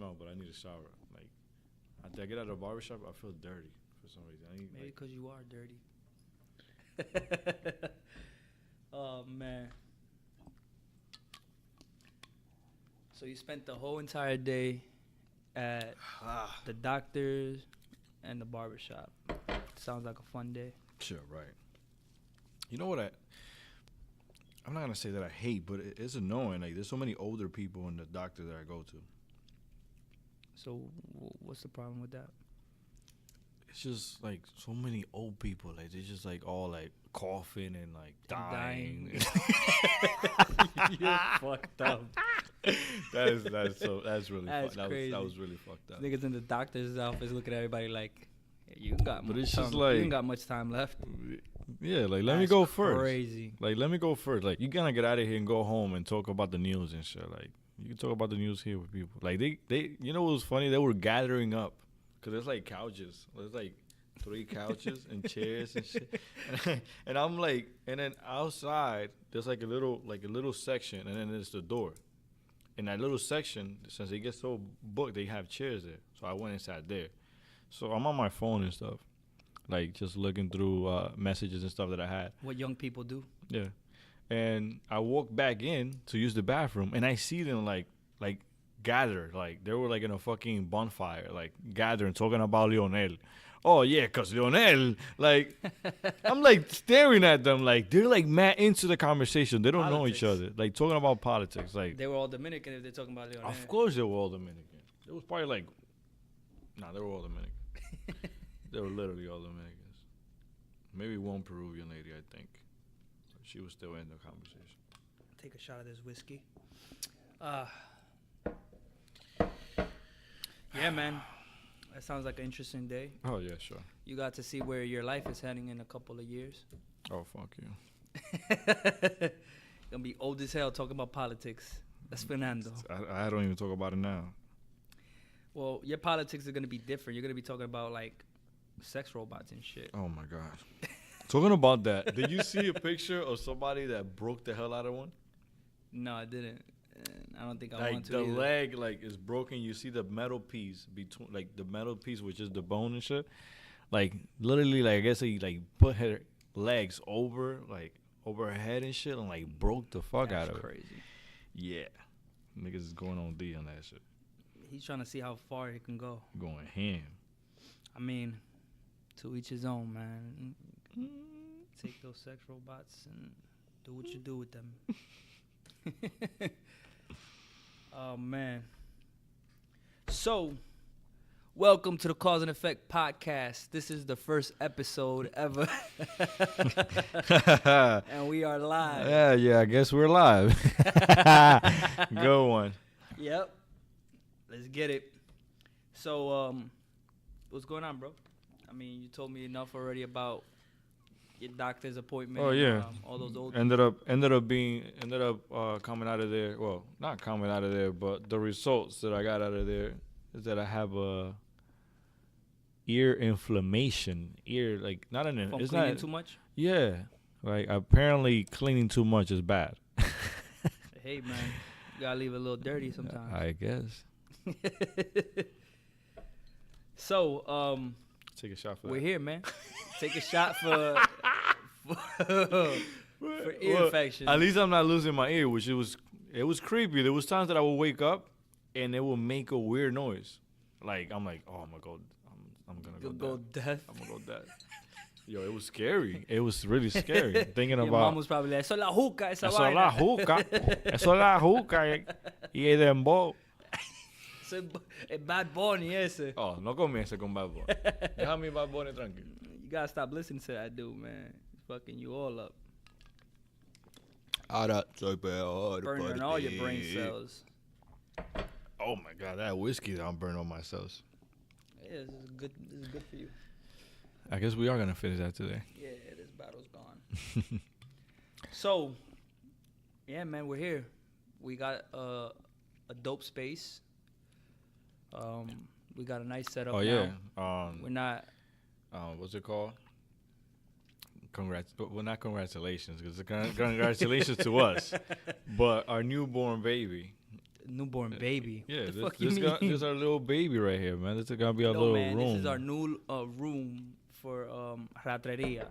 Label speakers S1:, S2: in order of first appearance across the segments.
S1: No, but I need a shower. Like, I get out of the barbershop, I feel dirty for some reason. I need,
S2: Maybe
S1: like,
S2: because you are dirty. Oh man. So you spent the whole entire day at the doctor's and the barbershop. Sounds like a fun day.
S1: sure, right. You know what I'm not gonna say that I hate, but it's annoying. Like, there's so many older people in the doctor that I go to.
S2: So what's the problem with that?
S1: It's just like so many old people. Like, they're just like all like coughing and like dying.
S2: You're fucked up.
S1: That's really
S2: That's crazy.
S1: That was really fucked up.
S2: Niggas in the doctor's office looking at everybody like, yeah, you got
S1: But
S2: much
S1: it's
S2: time.
S1: just like-
S2: you ain't got much time left.
S1: Yeah, like let me
S2: That's
S1: go first.
S2: Crazy.
S1: Like, let me go first. Like, you gotta get out of here and go home and talk about the news and shit. Like, you can talk about the news here with people. Like, they you know what was funny? They were gathering up because there's like couches. There's like 3 couches and chairs and shit. And I'm like, and then outside there's like a little section, and then there's the door. In that little section, since they get so booked, they have chairs there. So I went inside there. So I'm on my phone and stuff, like just looking through messages and stuff that I had.
S2: What young people do.
S1: Yeah. And I walked back in to use the bathroom, and I see them like gather. Like, they were like in a fucking bonfire, like gathering, talking about Lionel. Oh, yeah, because Lionel, like, I'm like staring at them like they're like mad into the conversation. They don't know each
S2: Politics.
S1: other. Like, talking about politics. Like,
S2: They were all Dominican if they're talking about Leonel.
S1: of course they were all Dominican. It was probably like, they were all Dominican. They were literally all Dominicans. Maybe one Peruvian lady, I think. She was still in the conversation.
S2: Take a shot of this whiskey. Yeah, man. That sounds like an interesting day.
S1: Oh, yeah, sure.
S2: You got to see where your life is heading in a couple of years.
S1: Oh, fuck you.
S2: Gonna be old as hell talking about politics. That's Fernando.
S1: I don't even talk about it now.
S2: Well, your politics are gonna be different. You're gonna be talking about like sex robots and shit.
S1: Oh, my God. Talking about that, did you see a picture of somebody that broke the hell out of one?
S2: No, I didn't. And I don't think I
S1: Like,
S2: want to.
S1: the
S2: either.
S1: leg, like, is broken. You see the metal piece between, like, the metal piece, which is the bone and shit. Like, literally, like, I guess he, like, put her legs over her head and shit and, like, broke the fuck
S2: That's
S1: out of it.
S2: crazy.
S1: Yeah. Niggas is going on D on that shit.
S2: He's trying to see how far he can go.
S1: Going ham.
S2: I mean, to each his own, man. Take those sex robots and do what you do with them. Oh, man. So, welcome to the Cause and Effect podcast. This is the first episode ever. And we are live.
S1: Yeah, I guess we're live. Go one.
S2: Yep. Let's get it. So, what's going on, bro? I mean, you told me enough already about your doctor's appointment.
S1: Oh, yeah.
S2: All those old.
S1: Ended up coming out of there. Well, not coming out of there, but the results that I got out of there is that I have a ear inflammation. Ear, like, not an.
S2: From
S1: It's
S2: cleaning
S1: not
S2: too much.
S1: Yeah, like, apparently cleaning too much is bad.
S2: Hey, man, you gotta leave it a little dirty sometimes.
S1: I guess.
S2: So,
S1: Take a shot for
S2: we're
S1: that.
S2: here, man. Take a shot for ear
S1: Well,
S2: infection.
S1: At least I'm not losing my ear, which it was creepy. There was times that I would wake up and it would make a weird noise. Like, I'm like, oh, I'm gonna
S2: You'll
S1: go
S2: go
S1: deaf.
S2: deaf.
S1: I'm gonna go deaf. Yo, it was scary. It was really scary. Thinking
S2: Your
S1: about
S2: mom was probably like, "Eso es la juca, esa
S1: eso es la
S2: vaina."
S1: juca. Eso es la juca. Y el dembow.
S2: Eso es Bad Bunny ese.
S1: Oh, no comience con Bad Bunny. Déjame Bad Bunny tranquilo.
S2: You gotta stop listening to that dude, man. He's fucking you all up,
S1: Ahora soy peor por
S2: burning all your brain
S1: ti.
S2: cells.
S1: Oh my God, that whiskey that I'm burning on myself.
S2: Yeah, this is good. This is good for you.
S1: I guess we are gonna finish that today.
S2: Yeah, this battle's gone. So, yeah, man, we're here. We got a dope space. We got a nice setup.
S1: Oh
S2: now.
S1: yeah.
S2: We're not.
S1: What's it called? Well, not congratulations, because congratulations to us, but our newborn baby
S2: Newborn baby.
S1: Yeah,
S2: What the
S1: this,
S2: fuck you
S1: this,
S2: mean?
S1: this our little baby right here, man. This is gonna be our
S2: No,
S1: little
S2: man,
S1: room.
S2: this is our new room for rateria.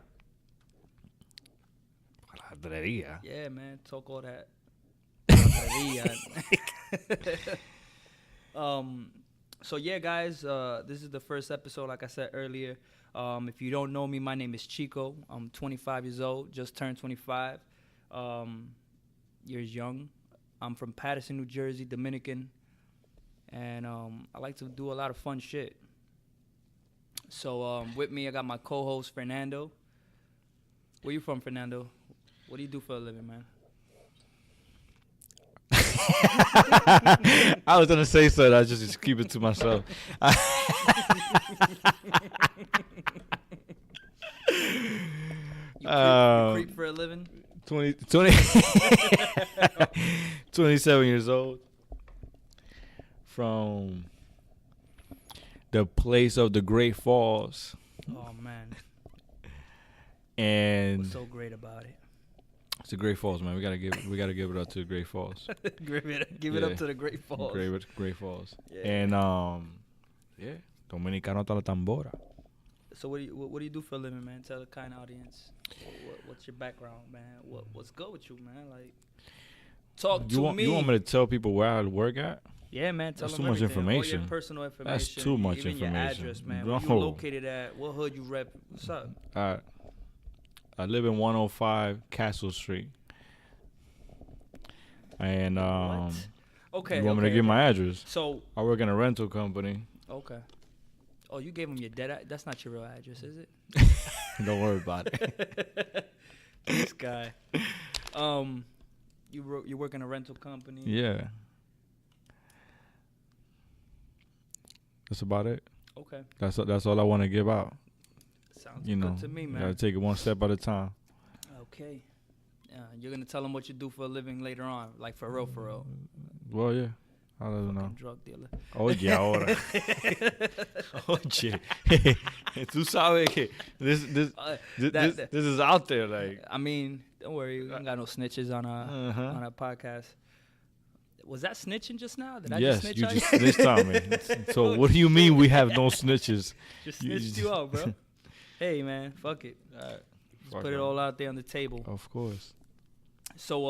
S1: Rateria.
S2: Yeah, man, talk all that. Rateria. So yeah, guys, this is the first episode. Like I said earlier, if you don't know me, my name is Chico. I'm 25 years old, just turned 25 years young. I'm from Patterson, New Jersey, Dominican, and I like to do a lot of fun shit. So with me, I got my co-host Fernando. Where you from, Fernando? What do you do for a living, man?
S1: I was gonna say so. I just keep it to myself.
S2: You creep for a living?
S1: 27 years old. From the place of the Great Falls.
S2: Oh man,
S1: And
S2: what's so great about it?
S1: it's the Great Falls, man. We gotta give it up to the Great Falls.
S2: Give it up to the Great Falls.
S1: Great Falls.
S2: Yeah.
S1: And yeah, Dominicano hasta la tambora.
S2: So what do you do for a living, man? Tell the kind audience. What's your background, man? What's good with you, man? Like, talk to me.
S1: You want me to tell people where I work at?
S2: Yeah, man. Tell
S1: That's
S2: them
S1: too much
S2: everything. All
S1: information.
S2: your personal information.
S1: That's too much
S2: even
S1: information.
S2: Your address, man.
S1: No.
S2: Where you located at? What hood you rep? What's up?
S1: I live in 105 Castle Street. And
S2: What? Okay.
S1: you want me to give my address?
S2: So
S1: I work in a rental company.
S2: okay. Oh, you gave him your dead. That's not your real address, is it?
S1: Don't worry about it.
S2: This guy. You work in a rental company.
S1: Yeah. That's about it.
S2: Okay.
S1: That's all I want to give out.
S2: Sounds
S1: You know,
S2: good to me, man.
S1: gotta take it one step at a time.
S2: Okay. You're gonna tell them what you do for a living later on, like for real, for real.
S1: Well, yeah. I don't know.
S2: Fucking drug dealer.
S1: Oye, ahora. Oye. Tú sabes que this is out there, like.
S2: I mean, don't worry, we ain't got no snitches on a podcast. Was that snitching just now? Did I
S1: Yes,
S2: just
S1: you
S2: snitch
S1: just
S2: on
S1: snitched on me. So what do you mean we have no snitches?
S2: Just
S1: You
S2: snitched you out, bro. Hey, man, fuck it. Just
S1: Fuck
S2: put it
S1: it.
S2: all out there on the table.
S1: Of course.
S2: So,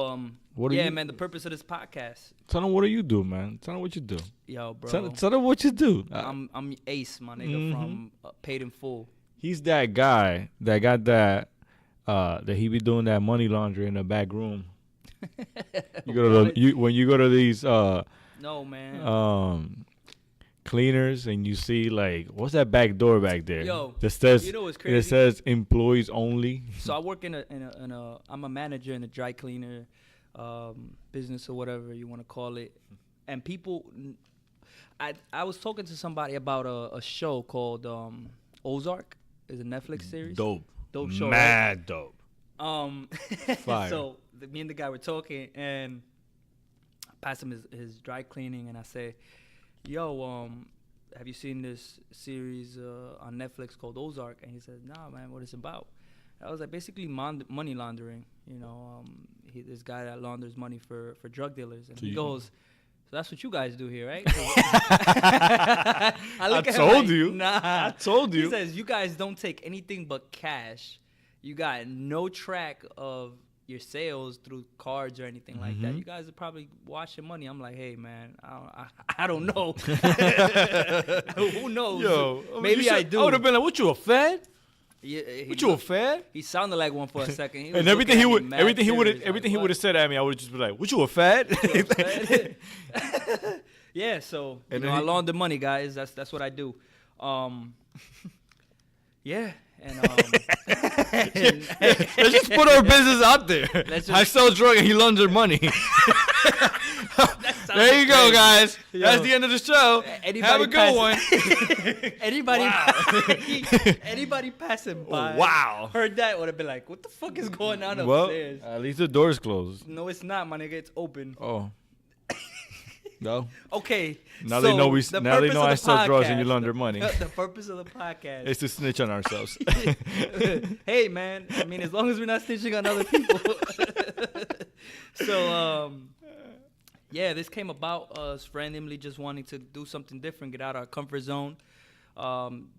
S1: What do
S2: yeah,
S1: you-
S2: man, the purpose of this podcast,
S1: Tell them what do you do, man. Tell them what you do.
S2: yo, bro.
S1: Tell them what you do.
S2: I'm Ace, my nigga, from Paid in Full.
S1: He's that guy that got that he be doing that money laundry in the back room. You go to when you go to these
S2: No, man.
S1: cleaners and you see like what's that back door back there?
S2: Yo,
S1: that says
S2: you know what's
S1: it
S2: crazy?
S1: says employees only.
S2: So I work in a I'm a manager in a dry cleaner business or whatever you want to call it, and people. I was talking to somebody about a show called Ozark. It's a Netflix series.
S1: Dope
S2: show. Right?
S1: Mad dope. Fire.
S2: So me and the guy were talking, and I passed him his dry cleaning, and I say, "Yo, have you seen this series on Netflix called Ozark?" And he said, "Nah, man, what it's about?" I was like, basically money laundering. You know, this guy that launders money for drug dealers, and
S1: So
S2: he
S1: you-
S2: goes. So that's what you guys do here, right?
S1: I told you.
S2: Nah.
S1: I told you.
S2: He says you guys don't take anything but cash. You got no track of your sales through cards or anything like that. You guys are probably washing money. I'm like, hey man, I don't know. Who knows?
S1: Yo,
S2: maybe I do.
S1: I would have been like, "What you a fed?
S2: Yeah,
S1: What you a fed?"
S2: He sounded like one for a second. He was
S1: And everything he
S2: looking at
S1: would,
S2: me mad
S1: everything he would,
S2: serious,
S1: everything he
S2: like,
S1: would have said at me, I would just be like, "What you a fed?"
S2: what? Yeah, so
S1: And
S2: you know,
S1: then
S2: I
S1: he-
S2: launder money, guys. That's what I do. Yeah, and
S1: Let's just put our business out there.
S2: Let's just-
S1: I sell drug and he laundered money. There you go,
S2: crazy.
S1: guys.
S2: Yo.
S1: That's the end of the show.
S2: Anybody
S1: Have a good one.
S2: Anybody passing by,
S1: Wow.
S2: heard that would have been like, "What the fuck is going on
S1: Well,
S2: upstairs?"
S1: at least the door's closed.
S2: No, it's not, my nigga. It's open.
S1: Oh. No.
S2: Okay.
S1: Now
S2: so
S1: they know
S2: the
S1: now they
S2: purpose
S1: know
S2: of
S1: I
S2: the
S1: sell drugs and you
S2: podcast-
S1: launder money.
S2: The purpose of the podcast.
S1: It's to snitch on ourselves.
S2: Hey man, I mean, as long as we're not snitching on other people. So Yeah, this came about us randomly just wanting to do something different, get out of our comfort zone,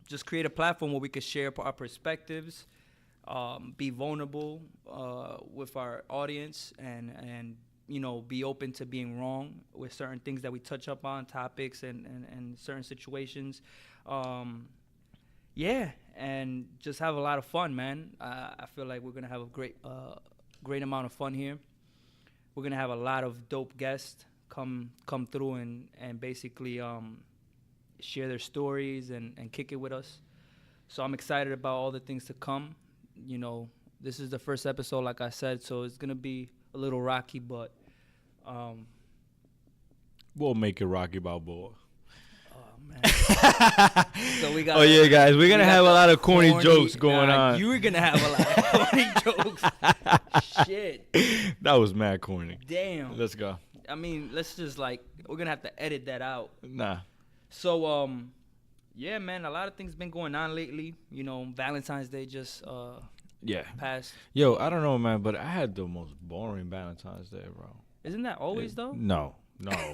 S2: just create a platform where we could share our perspectives, be vulnerable with our audience, and be open to being wrong with certain things that we touch up on, topics and certain situations. Yeah, and just have a lot of fun, man. I feel like we're gonna have a great amount of fun here. We're gonna have a lot of dope guests come through and basically share their stories and kick it with us. So I'm excited about all the things to come. This is the first episode, like I said, so it's gonna be a little rocky, but
S1: We'll make it Rocky Balboa.
S2: man. So we got.
S1: Oh yeah, guys, we're gonna have a lot of corny jokes going on.
S2: You were gonna have a lot of corny jokes. Shit.
S1: That was mad corny.
S2: Damn.
S1: Let's go.
S2: I mean, let's just we're gonna have to edit that out.
S1: Nah.
S2: So yeah, man, a lot of things been going on lately. Valentine's Day just
S1: Yeah.
S2: passed.
S1: Yo, I don't know, man, but I had the most boring Valentine's Day, bro.
S2: Isn't that always though?
S1: No.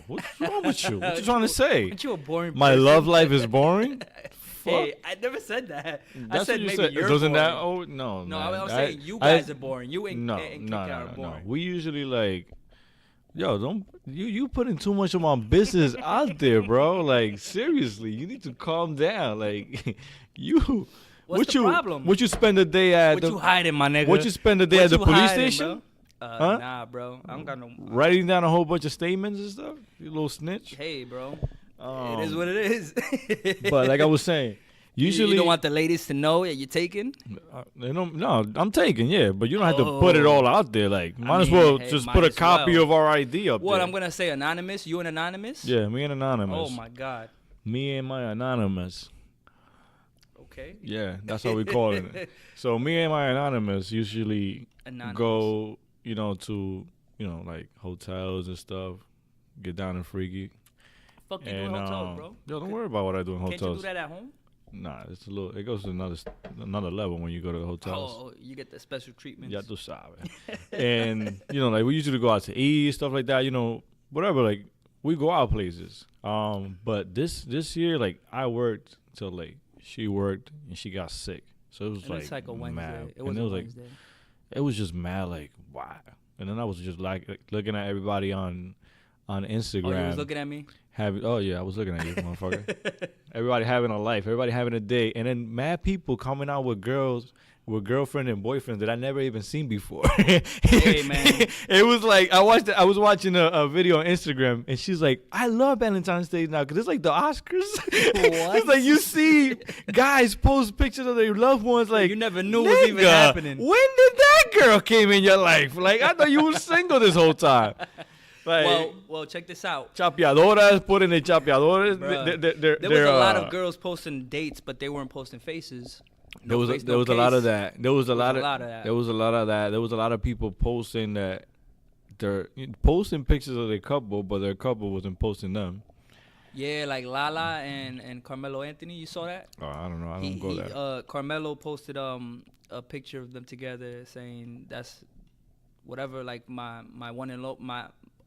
S1: What's wrong with you? What you trying to say?
S2: Aren't you a boring
S1: My
S2: person?
S1: love life is boring?
S2: Hey, I never said that. I
S1: That's
S2: said
S1: what you
S2: maybe
S1: said.
S2: you're
S1: Doesn't
S2: boring.
S1: that? Oh no.
S2: No,
S1: man.
S2: I was saying you guys are boring. You and Kiki are boring.
S1: We usually yo, don't you putting too much of my business out there, bro. Like seriously, you need to calm down. Like you.
S2: What's the problem?
S1: What you spend the day at?
S2: What you hiding, my nigga?
S1: What you spend the day at the police station?
S2: Bro?
S1: Huh?
S2: Nah, bro. I don't got no.
S1: Writing down a whole bunch of statements and stuff. You little snitch.
S2: Hey, bro. It is what it is.
S1: But like I was saying, usually
S2: you don't want the ladies to know that you're taking.
S1: No, I'm taking, yeah, but you don't have to put it all out there. Like, might as well just put a copy of our ID up there.
S2: What I'm gonna say, anonymous? You and anonymous?
S1: Yeah, me and anonymous.
S2: Oh my God.
S1: Me and my anonymous.
S2: Okay.
S1: Yeah, that's how we call it. So me and my anonymous usually go, to like hotels and stuff, get down and freaky.
S2: Fuck you do in hotels, bro.
S1: Yo, don't worry about what I do in hotels.
S2: Can't you do that at home?
S1: Nah, it's it goes to another level when you go to the hotels.
S2: Oh, you get the special treatment.
S1: Ya tú sabes. And like we usually go out to eat, stuff like that, whatever, like we go out places. But this year, like I worked till late. She worked and she got sick. So it was
S2: and it's like a Wednesday.
S1: mad.
S2: It was
S1: and
S2: a Wednesday.
S1: It was just mad, like, why? And then I was just like looking at everybody on Instagram.
S2: Oh, you was looking at me?
S1: Oh yeah, I was looking at you, motherfucker. Everybody having a life, everybody having a day, and then mad people coming out with girlfriend and boyfriend that I never even seen before.
S2: Hey man,
S1: it was like I was watching a video on Instagram, and she's like, I love Valentine's Day now because it's like the Oscars.
S2: What?
S1: It's like you see guys post pictures of their loved ones, like
S2: you never knew what was even happening.
S1: When did that girl came in your life? Like I thought you were single this whole time. Like,
S2: well, check this out.
S1: Chapeadoras, put in the chapeadores.
S2: There was a lot of girls posting dates, but they weren't posting faces.
S1: There was a lot of that. There was a lot of
S2: that.
S1: There was a lot of that. There was a lot of people posting that they're posting pictures of their couple, but their couple wasn't posting them.
S2: Yeah, like Lala and Carmelo Anthony. You saw that?
S1: Oh, I don't know. I don't go there.
S2: Carmelo posted a picture of them together, saying that's whatever. Like my one and low,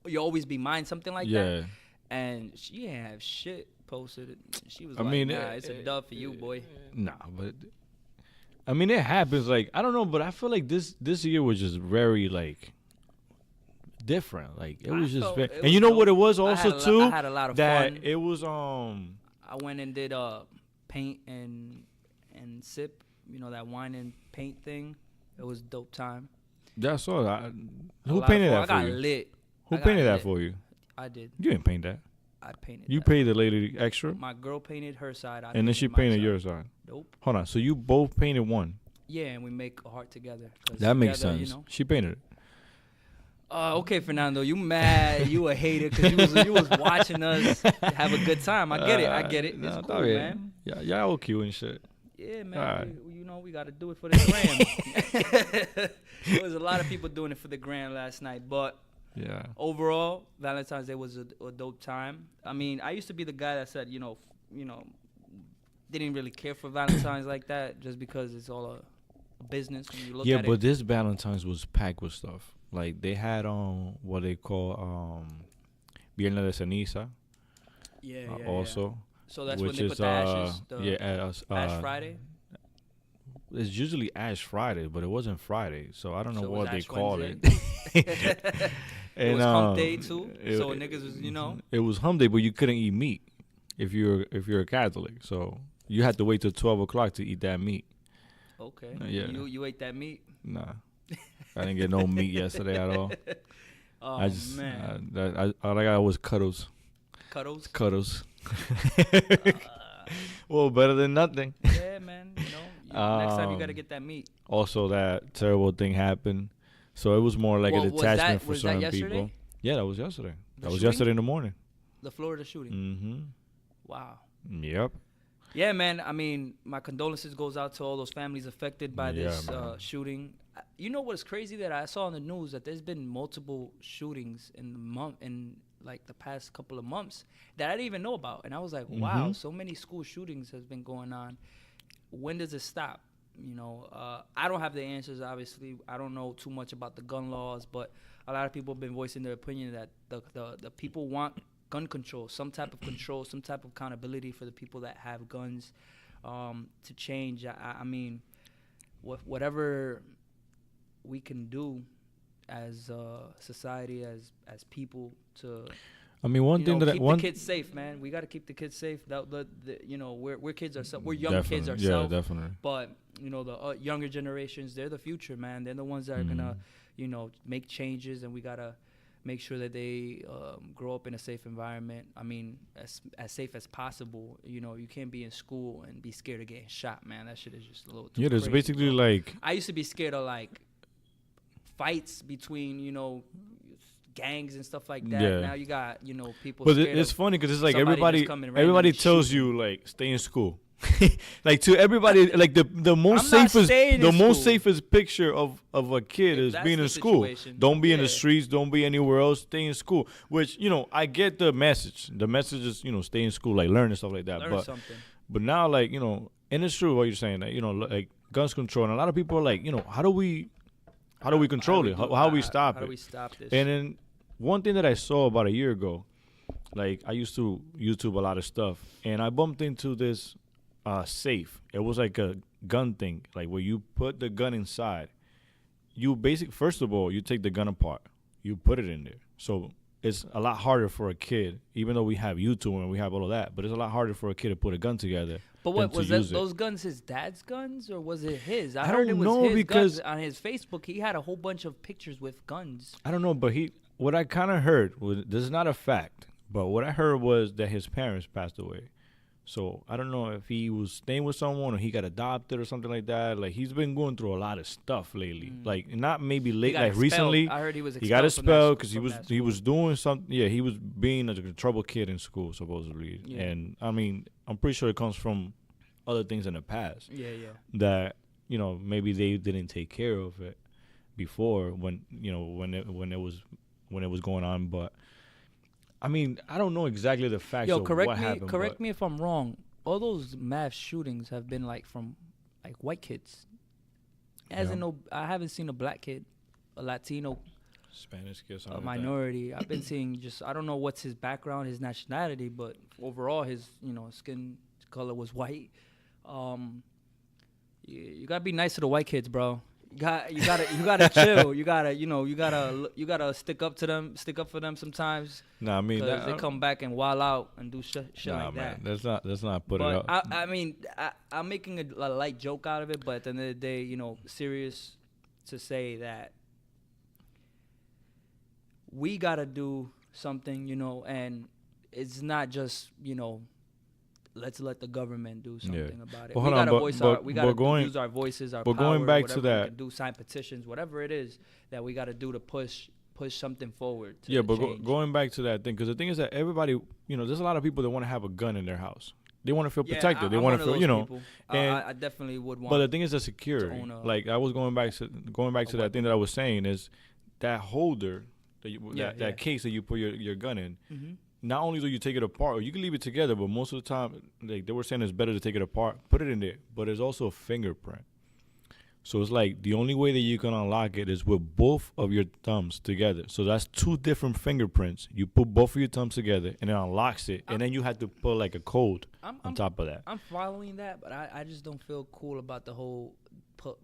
S2: you always be mine, something like that. And she didn't have shit posted. She was it's a dub for you, boy.
S1: Nah, but I mean, it happens. Like, I don't know, but I feel like this year was just very, like, different. Like, it was just very, and you know what it was also, too?
S2: I had a lot of fun.
S1: It was,
S2: I went and did paint and sip, that wine and paint thing. It was a dope time.
S1: That's all. Who painted that for you?
S2: I got lit.
S1: Who painted that for you?
S2: I did.
S1: You didn't paint that.
S2: I painted
S1: You
S2: that.
S1: paid the lady extra?
S2: My girl painted her side.
S1: And then she painted your side?
S2: Nope.
S1: Hold on. So you both painted one?
S2: Yeah, and we make a heart together.
S1: That makes sense. She painted it.
S2: Okay, Fernando, you mad? You a hater because you was watching us have a good time. I get it. It's cool, man.
S1: Yeah, y'all cute and shit.
S2: Yeah, man. Right. We got to do it for the gram. There was a lot of people doing it for the gram last night, but
S1: yeah.
S2: Overall, Valentine's Day was a dope time. I mean, I used to be the guy that said, didn't really care for Valentine's like that, just because it's all a business when you look at it.
S1: Yeah, but this Valentine's was packed with stuff. Like they had what they call Viernes de Ceniza.
S2: Yeah,
S1: Also,
S2: So that's when
S1: which
S2: they
S1: is
S2: put the ashes.
S1: Ash
S2: Friday.
S1: It's usually Ash Friday, but it wasn't Friday, so I don't know
S2: So it was
S1: what they
S2: Ash
S1: call
S2: Wednesday.
S1: it.
S2: It was hump day too. So niggas was,
S1: it was hump day, but you couldn't eat meat if you're a Catholic, so you had to wait till 12 o'clock to eat that meat.
S2: Okay.
S1: Yeah.
S2: You ate that meat?
S1: Nah, I didn't get no meat yesterday at all.
S2: Oh, man.
S1: All I got was cuddles.
S2: Cuddles?
S1: Cuddles. Well, better than nothing.
S2: Yeah, man. Next time you got to get that meat.
S1: Also, that terrible thing happened. So it was more like a detachment for certain people. Yeah, that was yesterday. That was yesterday in the morning.
S2: The Florida shooting.
S1: Mm-hmm.
S2: Wow.
S1: Yep.
S2: Yeah, man. I mean, my condolences goes out to all those families affected by this shooting. You know what's crazy that I saw on the news that there's been multiple shootings in like the past couple of months that I didn't even know about, and I was like, wow, so many school shootings has been going on. When does it stop? I don't have the answers. Obviously, I don't know too much about the gun laws, but a lot of people have been voicing their opinion that the people want gun control, some type of control, some type of accountability for the people that have guns to change. I mean, whatever we can do as society, as people to.
S1: I mean, one thing that
S2: keep the kids safe, man. We got to keep the kids safe. We're kids ourselves. We're young kids ourselves.
S1: Yeah, definitely.
S2: But the younger generations, they're the future, man. They're the ones that are gonna, make changes, and we gotta make sure that they grow up in a safe environment. I mean, as safe as possible. You can't be in school and be scared of getting shot, man. That shit is just a little too
S1: there's
S2: crazy,
S1: basically
S2: bro.
S1: like
S2: I used to be scared of like fights between gangs and stuff like that.
S1: Yeah.
S2: Now you got people.
S1: But
S2: scared
S1: it's
S2: of
S1: funny because it's like
S2: somebody just coming random
S1: everybody
S2: and
S1: tells
S2: shooting.
S1: you like stay in school. Like to everybody, like the most
S2: I'm not
S1: safest
S2: staying in school.
S1: safest picture of a kid
S2: If
S1: is
S2: that's
S1: being
S2: the
S1: in school.
S2: situation,
S1: Don't be in the
S2: yeah.
S1: streets. Don't be anywhere else. Stay in school. Which I get the message. The message is stay in school, like learn and stuff like that.
S2: Learn something.
S1: But now like and it's true what you're saying. Like, like guns control, and a lot of people are like how do we control it? How do we stop it?
S2: How do we stop this?
S1: And then one thing that I saw about a year ago, like I used to YouTube a lot of stuff, and I bumped into this safe. It was like a gun thing, like where you put the gun inside. First of all, you take the gun apart, you put it in there. So it's a lot harder for a kid, even though we have YouTube and we have all of that, but it's a lot harder for a kid to put a gun together.
S2: But what was those guns? His dad's guns, or was it his? I heard it was
S1: know
S2: his
S1: because
S2: guns. On his Facebook, he had a whole bunch of pictures with guns.
S1: I don't know, but what I kind of heard was, this is not a fact, but what I heard was that his parents passed away. So I don't know if he was staying with someone or he got adopted or something like that. Like he's been going through a lot of stuff lately. Like not maybe late, like
S2: expelled.
S1: recently.
S2: I heard he was
S1: He got expelled because he was
S2: school.
S1: doing something. Yeah, he was being a trouble kid in school supposedly.
S2: Yeah.
S1: And I mean, I'm pretty sure it comes from other things in the past.
S2: Yeah.
S1: That maybe they didn't take care of it before when it was going on, but. I mean, I don't know exactly the facts of what happened.
S2: Correct me if I'm wrong. All those mass shootings have been like from like white kids. I haven't seen a black kid, a Latino,
S1: Spanish kid,
S2: a minority. I've been seeing I don't know what's his background, his nationality, but overall his skin color was white. You gotta be nice to the white kids, bro. You gotta chill. You gotta stick up for them sometimes.
S1: Nah, I mean
S2: they come back and wild out and do shit like
S1: man,
S2: that.
S1: Let's not put
S2: but
S1: it up.
S2: I mean, I'm making a light joke out of it, but at the end of the day, serious to say that we gotta do something, and it's not just let's let the government do something about it.
S1: Well,
S2: we gotta use our voices, our power,
S1: going back to that,
S2: we can do, sign petitions, whatever it is that we gotta do to push something forward.
S1: Going back to that thing, because the thing is that everybody, there's a lot of people that want to have a gun in their house. They want to feel protected. They want to feel,
S2: people.
S1: And
S2: I definitely would want.
S1: But the thing is the security. Like I was going back to that thing that I was saying is that holder, that case that you put your gun in. Mm-hmm. Not only do you take it apart, or you can leave it together, but most of the time, like they were saying, it's better to take it apart, put it in there. But there's also a fingerprint. So it's like the only way that you can unlock it is with both of your thumbs together. So that's two different fingerprints. You put both of your thumbs together and it unlocks it, and then you have to put like a code on top of that.
S2: I'm following that, but I just don't feel cool about the whole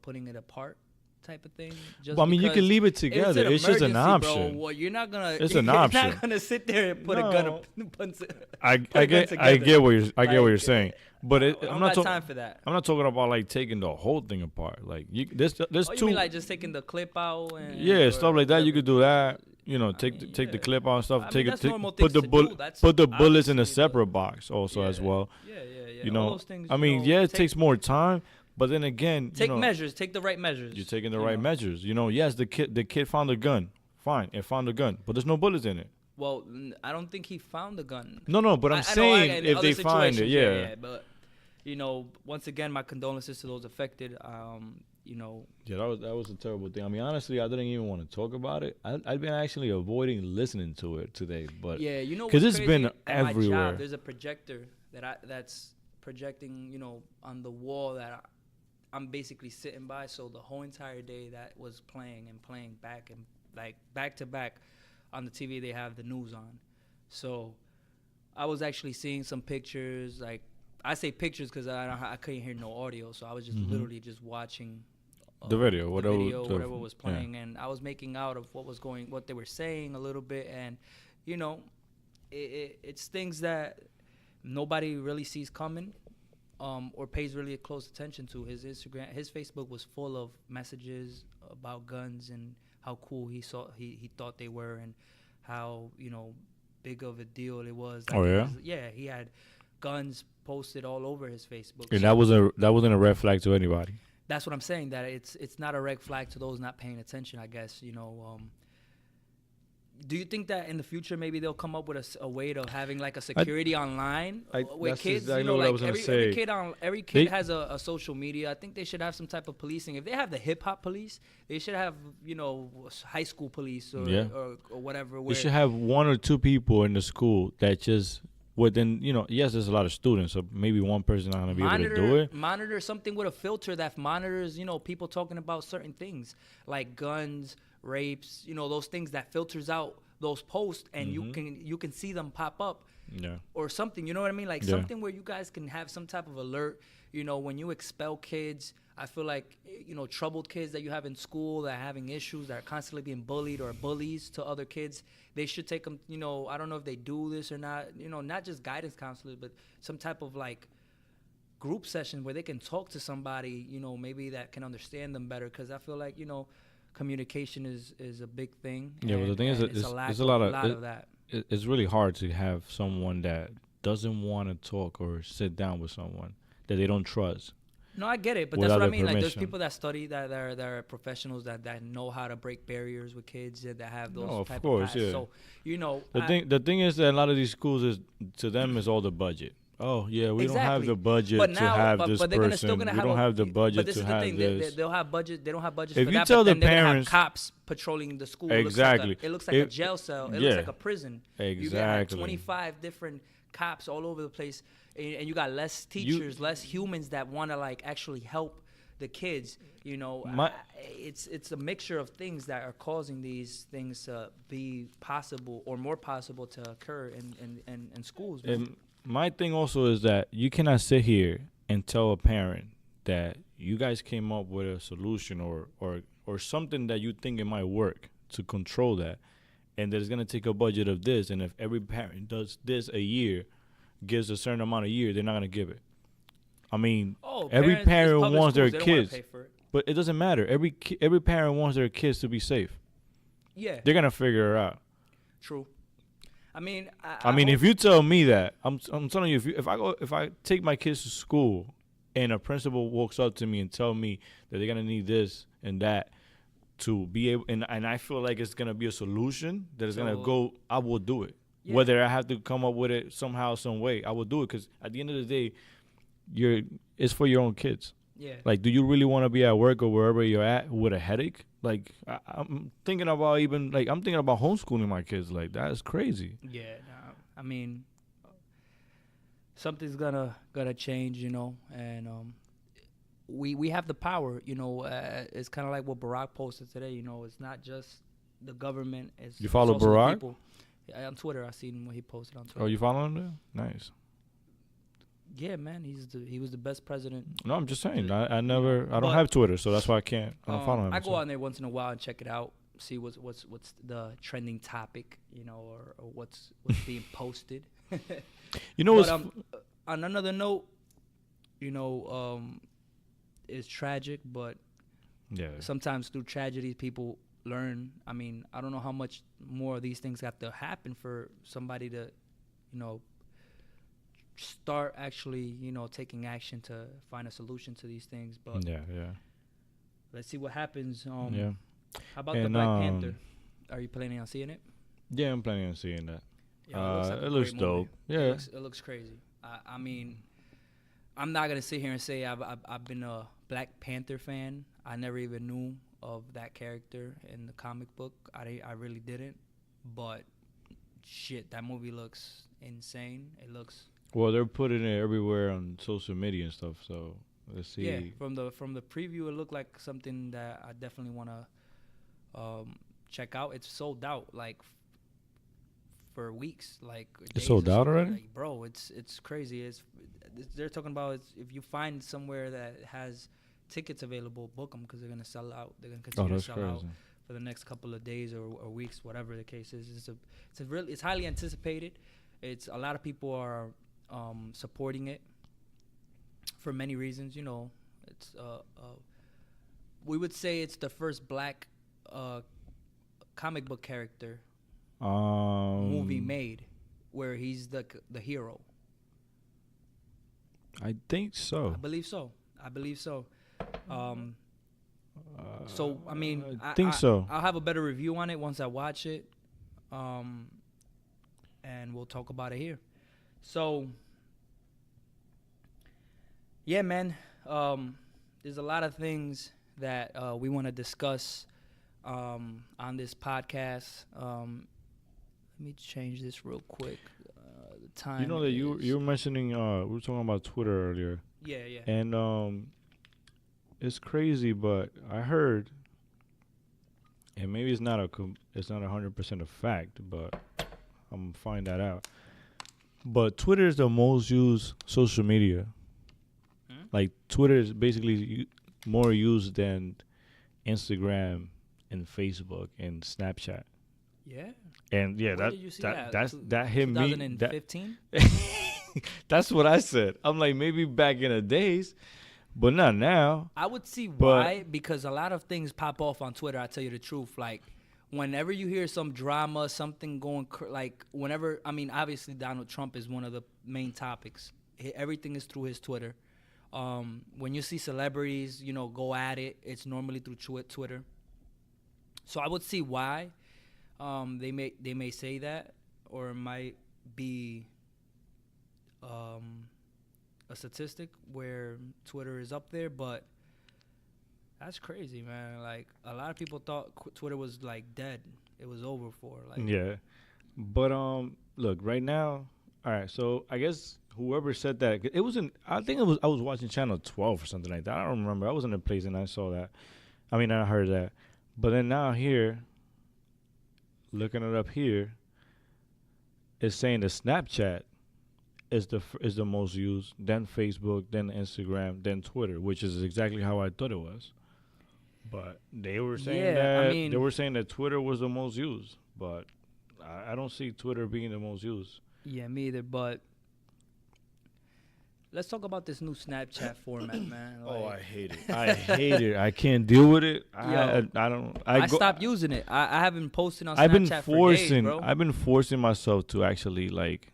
S2: putting it apart type of thing. Just
S1: Well, I mean, you can leave it together. It's just an option.
S2: Bro. Well, you're not gonna.
S1: It's an
S2: you're
S1: option.
S2: not gonna sit there and put a gun.
S1: I get what you're saying, but I'm not
S2: got time for that.
S1: I'm not talking about like taking the whole thing apart. Like there's
S2: Oh,
S1: two.
S2: you mean like just taking the clip out? And,
S1: Yeah, stuff like that. You
S2: whatever.
S1: could do that. You know, take
S2: mean,
S1: the
S2: yeah.
S1: clip out and stuff.
S2: I mean,
S1: Take
S2: that's
S1: it.
S2: normal
S1: Put
S2: things
S1: the
S2: to
S1: bullet.
S2: do. That's
S1: Put the bullets in a
S2: obviously, but-
S1: separate box also as well.
S2: Yeah.
S1: You
S2: All
S1: know,
S2: those things,
S1: I mean, it takes more time, but then again,
S2: Take
S1: you know,
S2: measures. Take the right measures.
S1: you're taking the
S2: you
S1: right
S2: know.
S1: measures. You know, yes, the kid found a gun. Fine, it found a gun, but there's no bullets in it.
S2: Well, I don't think he found the gun.
S1: No, but I'm
S2: I know,
S1: saying
S2: in
S1: if
S2: other
S1: they find it,
S2: situations,
S1: yeah.
S2: But you know, once again, my condolences to those affected. You know,
S1: Yeah, that was a terrible thing. I mean, honestly, I didn't even want to talk about it. I've been actually avoiding listening to it today, but
S2: yeah, you know,
S1: 'cause
S2: what's
S1: it's
S2: crazy?
S1: been
S2: At my
S1: everywhere.
S2: job, there's a projector that's projecting, you know, on the wall that I'm basically sitting by. So the whole entire day that was playing back and like back to back on the TV, they have the news on. So I was actually seeing some pictures. Like I say pictures because I couldn't hear no audio, so I was just literally just watching
S1: the video, whatever
S2: was playing, and I was making out of what they were saying a little bit, and you know, it's things that nobody really sees coming, or pays really close attention to. His Facebook was full of messages about guns and how cool he thought they were, and how, you know, big of a deal it was.
S1: Oh, yeah?
S2: Yeah, he had guns posted all over his Facebook.
S1: And
S2: So
S1: that wasn't a red flag to anybody.
S2: that's what I'm saying. That it's not a red flag to those not paying attention, I guess. You know, do you think that in the future maybe they'll come up with a way of having like a security online with
S1: that's
S2: kids?
S1: exactly
S2: You know,
S1: what I
S2: like
S1: was gonna
S2: every
S1: say.
S2: kid has a social media. I think they should have some type of policing. If they have the hip hop police, they should have, you know, high school police or
S1: Yeah.
S2: or whatever.
S1: You
S2: Where
S1: should have one or two people in the school that just within, you know, yes, there's a lot of students, so maybe one person not gonna be able to do it.
S2: Monitor something with a filter that monitors, you know, people talking about certain things like guns, rapes, you know, those things that filters out those posts, and you can see them pop up.
S1: Yeah.
S2: Or something, you know what I mean? Like
S1: Yeah.
S2: something where you guys can have some type of alert. You know, when you expel kids, I feel like, you know, troubled kids that you have in school that are having issues, that are constantly being bullied or bullies to other kids, they should take them, you know, I don't know if they do this or not, you know, not just guidance counselors, but some type of like group session where they can talk to somebody, you know, maybe that can understand them better. Because I feel like, you know, communication is a big thing.
S1: Yeah, but the thing is,
S2: and
S1: it's
S2: it's
S1: a lot
S2: of that.
S1: It's really hard to have someone that doesn't want to talk or sit down with someone that they don't trust.
S2: No, I get it, but that's
S1: without
S2: what I
S1: their
S2: mean. Like, there's
S1: permission.
S2: people that study that are professionals that know how to break barriers with kids and that have those
S1: No, of
S2: type
S1: course,
S2: of paths.
S1: yeah.
S2: So, you know,
S1: The thing is that a lot of these schools is to them is all the budget. Oh yeah, we don't have
S2: Exactly.
S1: the budget
S2: but
S1: to
S2: now,
S1: have
S2: but,
S1: this
S2: but they're
S1: person.
S2: gonna still gonna
S1: We
S2: have
S1: don't have the budget
S2: but this
S1: to
S2: is the
S1: have
S2: thing.
S1: this.
S2: They'll have budget. They don't have budget
S1: If
S2: for
S1: you
S2: that.
S1: tell
S2: but
S1: the
S2: then they're gonna have
S1: parents-
S2: cops patrolling the school.
S1: Exactly.
S2: It looks like a
S1: If-
S2: jail cell. It
S1: yeah.
S2: looks like a prison. You got
S1: Exactly.
S2: 25 different cops all over the place, and you got less teachers, less humans that want to like actually help the kids. You know, it's a mixture of things that are causing these things to be possible or more possible to occur in schools. man.
S1: And my thing also is that you cannot sit here and tell a parent that you guys came up with a solution or something that you think it might work to control that, and that it's gonna take a budget of this, and if every parent does this a year, gives a certain amount a year, they're not gonna give it. I mean, every
S2: Parents, it's
S1: parent
S2: public
S1: wants their
S2: schools, they don't wanna
S1: kids,
S2: pay for it.
S1: but it doesn't matter. Every parent wants their kids to be safe.
S2: Yeah,
S1: They're gonna figure it out.
S2: true. I mean,
S1: I mean, if you tell me that, I'm telling you, if I take my kids to school and a principal walks up to me and tell me that they're gonna need this and that to be able, and I feel like it's gonna be a solution that is gonna
S2: So-
S1: go, I will do it.
S2: Yeah.
S1: Whether I have to come up with it somehow, some way, I will do it. Because at the end of the day, it's for your own kids.
S2: yeah,
S1: Like, do you really want to be at work or wherever you're at with a headache? Like, I'm thinking about I'm thinking about homeschooling my kids. Like, that is crazy.
S2: yeah. Nah, I mean, something's gonna change, you know, and we have the power. You know, it's kind of like what Barack posted today. You know, it's not just the government.
S1: You follow
S2: it's also the
S1: Barack?
S2: people. Yeah, on Twitter, I seen what he posted on Twitter.
S1: Oh, you following him there? Nice.
S2: Yeah, man, he was the best president.
S1: No, I'm just saying. I don't
S2: But-
S1: have Twitter, so that's why I can't. I don't follow him.
S2: I go
S1: so.
S2: on there once in a while and check it out, see what's the trending topic, you know, or what's being posted.
S1: You know
S2: But
S1: what's
S2: on another note, you know, it's tragic, but
S1: yeah.
S2: sometimes through tragedies people learn. I mean, I don't know how much more of these things have to happen for somebody to, you know, start actually, you know, taking action to find a solution to these things. But
S1: Yeah.
S2: let's see what happens.
S1: Yeah.
S2: How about the
S1: And,
S2: Black Panther? Are you planning on seeing it?
S1: Yeah, I'm planning on seeing that.
S2: Yeah,
S1: It looks
S2: great
S1: dope.
S2: movie.
S1: Yeah.
S2: It looks crazy. I mean, I'm not gonna sit here and say I've been a Black Panther fan. I never even knew of that character in the comic book. I really didn't. But shit, that movie looks insane. It looks
S1: Well, they're putting it everywhere on social media and stuff. So let's see.
S2: yeah. From the preview, it looked like something that I definitely wanna check out. It's sold out like for weeks, like days
S1: sold
S2: or
S1: out
S2: so.
S1: already?
S2: Like, bro, it's crazy. They're talking about if you find somewhere that has tickets available, book them because they're gonna sell out. They're gonna
S1: Oh,
S2: continue to
S1: that's
S2: sell out
S1: crazy.
S2: for the next couple of days or weeks, whatever the case is. It's highly anticipated. It's a lot of people are supporting it for many reasons. You know, it's we would say it's the first Black comic book character movie made where he's the hero.
S1: I think so.
S2: I believe so. So I mean,
S1: I think so.
S2: I'll have a better review on it once I watch it, and we'll talk about it here. So yeah, man, there's a lot of things that we want to discuss on this podcast. Let me change this real quick. The time.
S1: You know that you
S2: is-
S1: were mentioning. We were talking about Twitter earlier,
S2: Yeah, yeah.
S1: and it's crazy, but I heard, and maybe it's not 100% a fact, but I'm gonna find that out. But Twitter is the most used social media. Like Twitter is basically more used than Instagram and Facebook and Snapchat.
S2: Yeah.
S1: And yeah,
S2: Where did you see that?
S1: that hit me. That,
S2: 2015.
S1: that's what I said. I'm like, maybe back in the days, but not now.
S2: I would see
S1: But-
S2: why, because a lot of things pop off on Twitter. I tell you the truth. Like, whenever you hear some drama, something going like whenever. I mean, obviously Donald Trump is one of the main topics. Everything is through his Twitter. When you see celebrities, you know, go at it, it's normally through Twitter. So I would see why they may say that, or it might be a statistic where Twitter is up there, but that's crazy, man. Like, a lot of people thought Twitter was like dead. It was over for like.
S1: Yeah, but look, right now, all right. So I guess whoever said that, it wasn't. I think it was. I was watching Channel 12 or something like that. I don't remember. I was in a place and I saw that. I mean, I heard that, but then now here, looking it up here, it's saying the Snapchat is the most used, then Facebook, then Instagram, then Twitter, which is exactly how I thought it was. But they were saying
S2: Yeah, I
S1: that
S2: mean-
S1: they were saying that Twitter was the most used, but I don't see Twitter being the most used.
S2: Yeah, me either. But let's talk about this new Snapchat format, man. Like,
S1: hate it. I hate it. I can't deal with it.
S2: Yo,
S1: I don't.
S2: I stopped using it. I haven't posted on Snapchat
S1: I've been
S2: for
S1: forcing.
S2: days, bro.
S1: I've been forcing myself to actually like